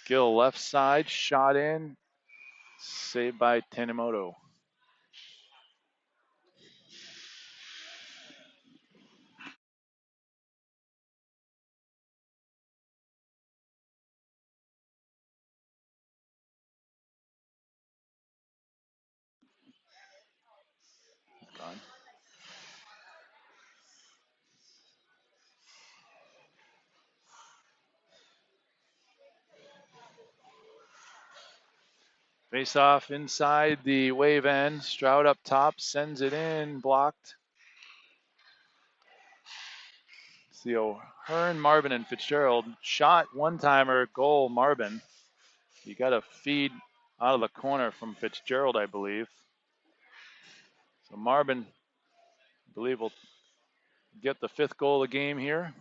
Gill left side, shot in, saved by Tanimoto. Gone. Face off inside the Wave end. Stroud up top, sends it in, blocked. See O'Hearn, Marvin, and Fitzgerald. Shot one-timer, goal, Marvin. You got a feed out of the corner from Fitzgerald, I believe. So Marvin, I believe, will get the fifth goal of the game here.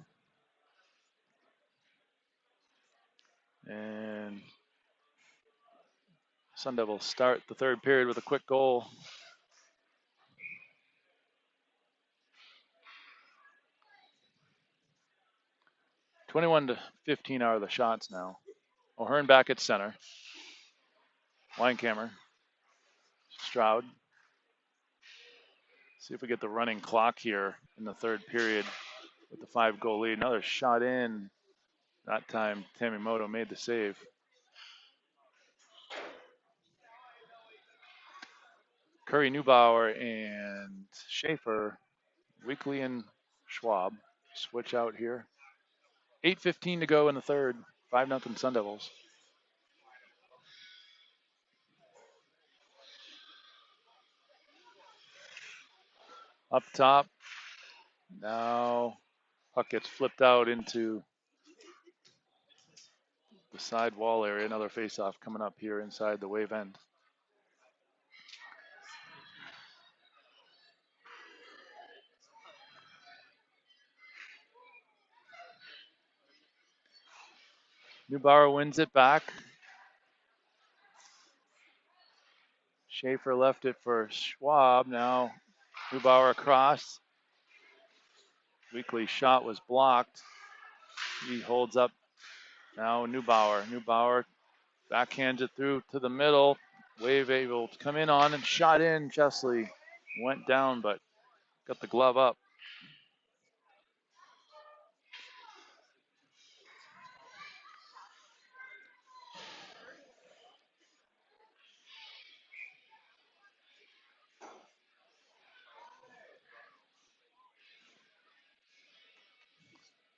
And Sun Devils start the third period with a quick goal. (21-15) are the shots now. O'Hearn back at center. Weinkammer. Stroud. See if we get the running clock here in the third period with the 5-goal lead. Another shot in. That time, Tanimoto made the save. Curry, Neubauer, and Schaefer, Weekly and Schwab switch out here. 8:15 to go in the third. 5-0 Sun Devils. Up top. Now puck gets flipped out into the side wall area. Another face-off coming up here inside the Wave end. Neubauer wins it back. Schaefer left it for Schwab. Now Neubauer across. Weekly's shot was blocked. He holds up. Now Neubauer. Neubauer backhands it through to the middle. Wave able to come in on and shot in. Chesley went down, but got the glove up.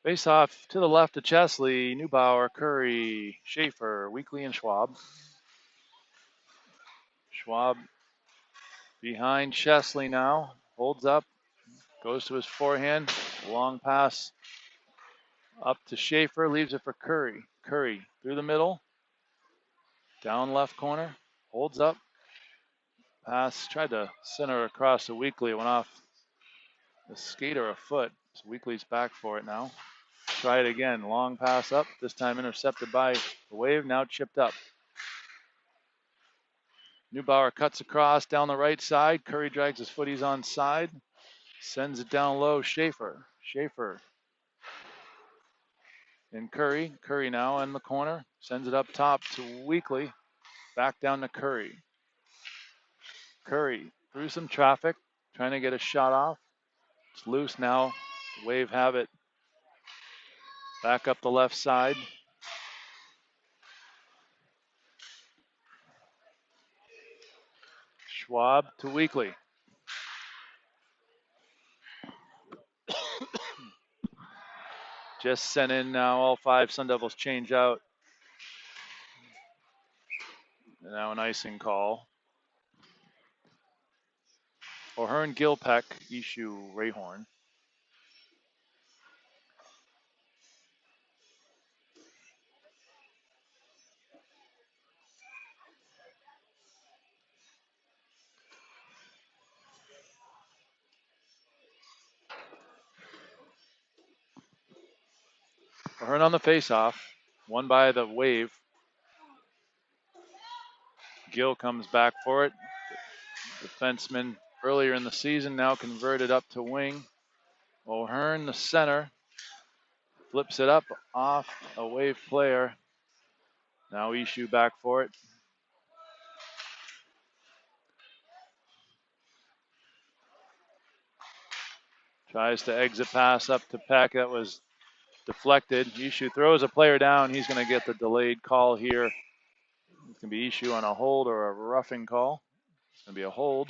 Face off to the left of Chesley. Neubauer, Curry, Schaefer, Weekly, and Schwab. Schwab behind Chesley now. Holds up. Goes to his forehand. Long pass up to Schaefer. Leaves it for Curry. Curry through the middle. Down left corner. Holds up. Pass. Tried to center across the Weekly. It went off the skate or a foot. So Weekly's back for it now. Try it again. Long pass up. This time intercepted by the Wave. Now chipped up. Neubauer cuts across down the right side. Curry drags his footies onside. Sends it down low. Schaefer. Schaefer. And Curry. Curry now in the corner. Sends it up top to Weekly. Back down to Curry. Curry through some traffic. Trying to get a shot off. It's loose now. Wave have it. Back up the left side. Schwab to Weekly. Just sent in now. All 5 Sun Devils change out. And now an icing call. O'Hearn, Gilpeck, Ishu, Rayhorn. O'Hearn on the faceoff. Won by the Wave. Gill comes back for it. Defenseman earlier in the season now converted up to wing. O'Hearn, the center, flips it up off a Wave player. Now Ishu back for it. Tries to exit pass up to Peck. That was deflected. Ishu throws a player down. He's going to get the delayed call here. It's going to be Ishu on a hold or a roughing call. It's going to be a hold.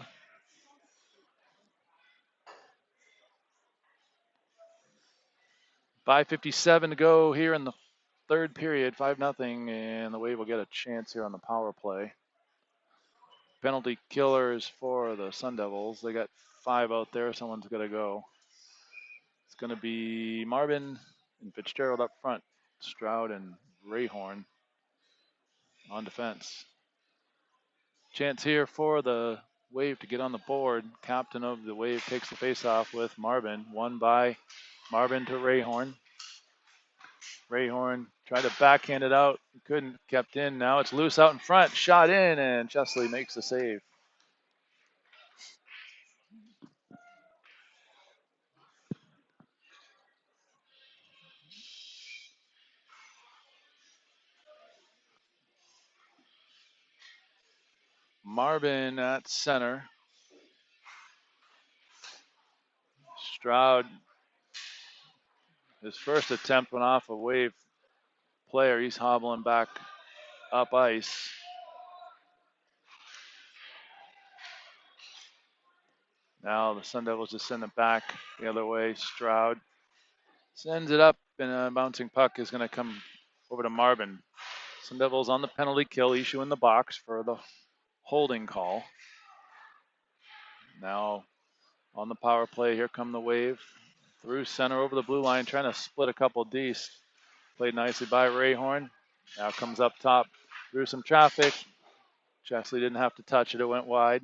.5:57 to go here in the third period. 5-0, and the Wave will get a chance here on the power play. Penalty killers for the Sun Devils. They got 5 out there. Someone's got to go. It's going to be Marvin and Fitzgerald up front. Stroud and Rayhorn on defense. Chance here for the Wave to get on the board. Captain of the Wave takes the faceoff with Marvin. Won by Marvin to Rayhorn. Rayhorn tried to backhand it out. Couldn't. Kept in. Now it's loose out in front. Shot in, and Chesley makes the save. Marvin at center. Stroud, his first attempt went off a Wave player. He's hobbling back up ice. Now the Sun Devils just send it back the other way. Stroud sends it up, and a bouncing puck is going to come over to Marvin. Sun Devils on the penalty kill. Ishu in the box for the holding call. Now on the power play, here come the Wave. Through center over the blue line, trying to split a couple D's. Played nicely by Rayhorn. Now comes up top through some traffic. Chesley didn't have to touch it. It went wide.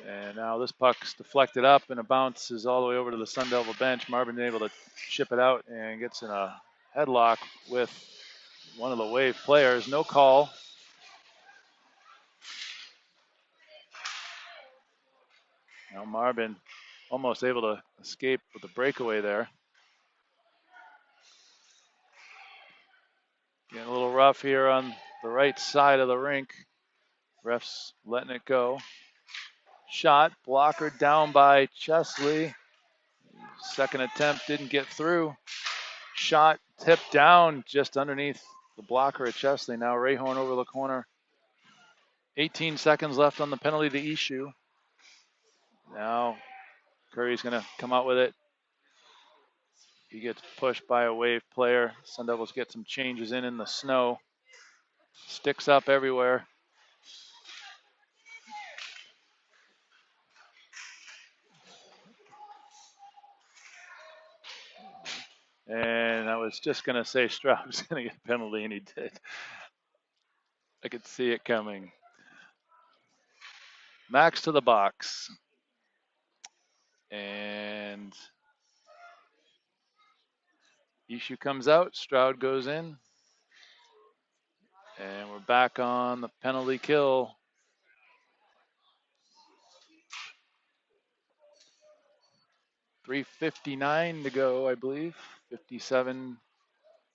And now this puck's deflected up and it bounces all the way over to the Sun Devil bench. Marvin able to chip it out and gets in a headlock with one of the Wave players. No call. Now Marvin almost able to escape with a breakaway there. Getting a little rough here on the right side of the rink. Ref's letting it go. Shot, blocker down by Chesley. Second attempt didn't get through. Shot tipped down just underneath the blocker at Chesley. Now Rayhorn over the corner. 18 seconds left on the penalty to issue. Now Curry's going to come out with it. He gets pushed by a Wave player. Sun Devils get some changes in the snow. Sticks up everywhere. And I was just going to say Stroud was going to get a penalty, and he did. I could see it coming. Max to the box. And Ishu comes out. Stroud goes in. And we're back on the penalty kill. .359 to go, I believe. 57.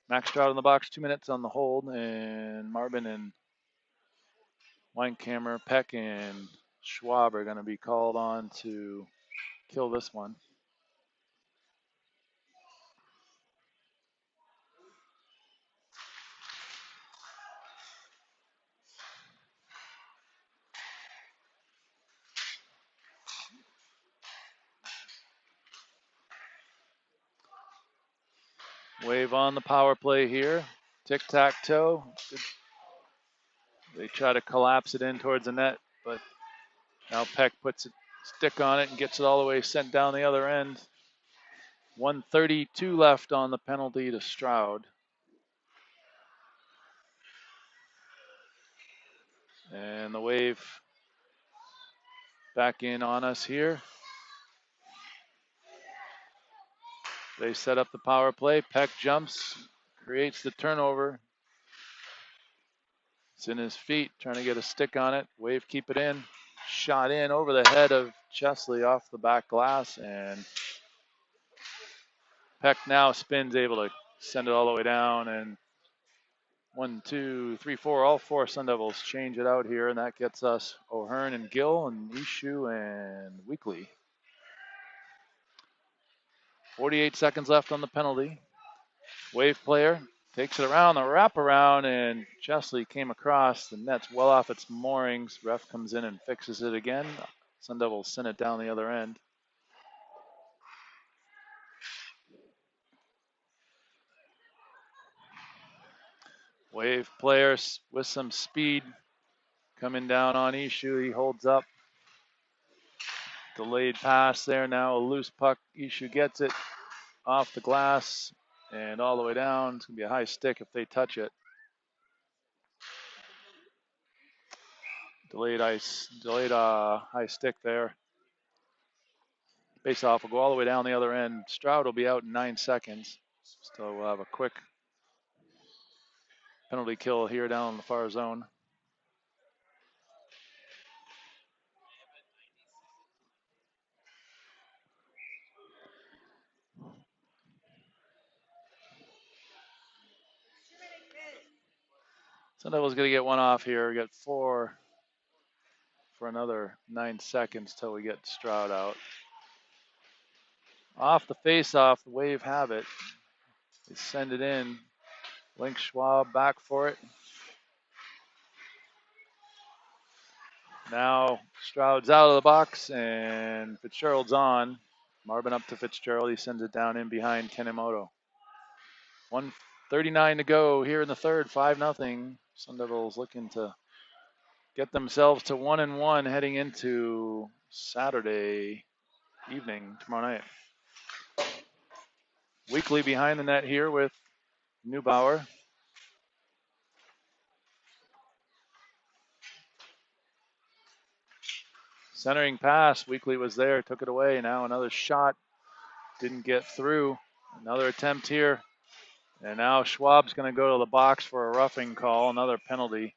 Max Stroud in the box, 2 minutes on the hold. And Marvin and Weinkammer, Peck, and Schwab are going to be called on to kill this one. Wave on the power play here. Tic-tac-toe. They try to collapse it in towards the net, but now Peck puts a stick on it and gets it all the way sent down the other end. 1:32 left on the penalty to Stroud. And the Wave back in on us here. They set up the power play. Peck jumps, creates the turnover. It's in his feet, trying to get a stick on it. Wave keep it in. Shot in over the head of Chesley off the back glass, and Peck now spins, able to send it all the way down. And 1, 2, 3, 4, all four Sun Devils change it out here, and that gets us O'Hearn and Gill and Ishu and Weekly. 48 seconds left on the penalty. Wave player takes it around the wraparound, and Chesley came across. The net's well off its moorings. Ref comes in and fixes it again. Sun Devils send it down the other end. Wave players with some speed coming down on Ishu. He holds up. Delayed pass there. Now a loose puck. Ishu gets it off the glass and all the way down. It's going to be a high stick if they touch it. Delayed high stick there. Face off will go all the way down the other end. Stroud will be out in 9 seconds. So we'll have a quick penalty kill here down in the far zone. Sun Devils going to get one off here. We got 4 for another 9 seconds till we get Stroud out. Off the face-off, the Wave have it. They send it in. Link Schwab back for it. Now Stroud's out of the box and Fitzgerald's on. Marvin up to Fitzgerald. He sends it down in behind Kenemoto. 1:39 to go here in the third. 5-0. Sun Devils looking to get themselves to 1-1 heading into Saturday evening tomorrow night. Weekly behind the net here with Neubauer. Centering pass. Weekly was there, took it away. Now another shot. Didn't get through. Another attempt here. And now Schwab's going to go to the box for a roughing call. Another penalty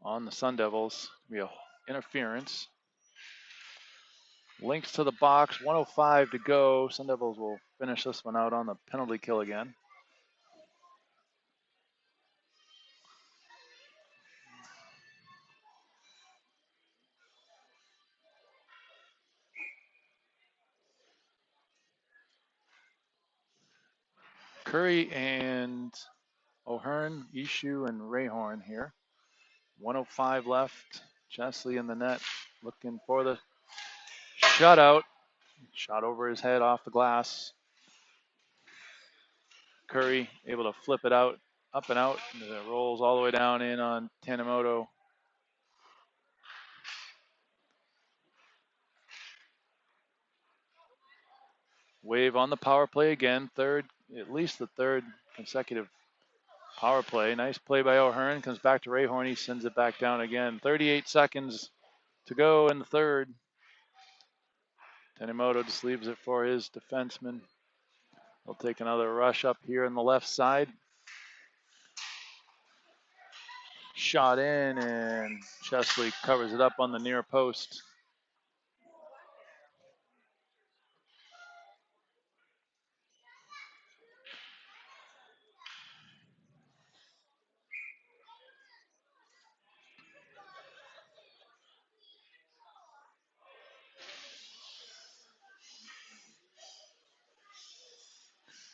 on the Sun Devils. Be a interference. Links to the box. 1:05 to go. Sun Devils will finish this one out on the penalty kill again. Curry and O'Hearn, Ishu, and Rayhorn here. 1:05 left. Chesley in the net looking for the shutout. Shot over his head off the glass. Curry able to flip it out, up and out. And it rolls all the way down in on Tanimoto. Wave on the power play again. At least the third consecutive power play. Nice play by O'Hearn. Comes back to Rayhorn. He sends it back down again. 38 seconds to go in the third. Tanimoto just leaves it for his defenseman. He'll take another rush up here on the left side. Shot in, and Chesley covers it up on the near post.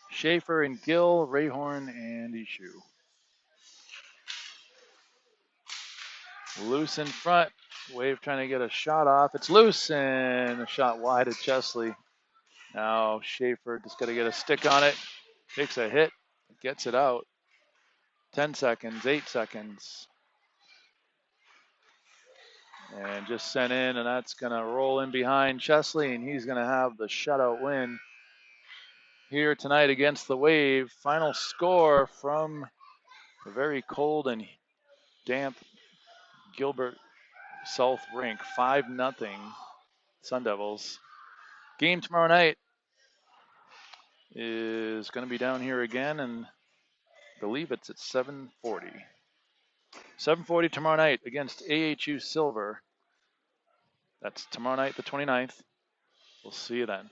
Schaefer and Gill, Rayhorn and Ishu. Loose in front. Wave trying to get a shot off. It's loose and a shot wide at Chesley. Now Schaefer just got to get a stick on it. Takes a hit. Gets it out. 10 seconds, 8 seconds. And just sent in, and that's going to roll in behind Chesley, and he's going to have the shutout win here tonight against the Wave. Final score from the very cold and damp Gilbert South rink, 5-0 Sun Devils. Game tomorrow night is going to be down here again, and I believe it's at 7:40. 7:40 tomorrow night against AHU Silver. That's tomorrow night, the 29th. We'll see you then.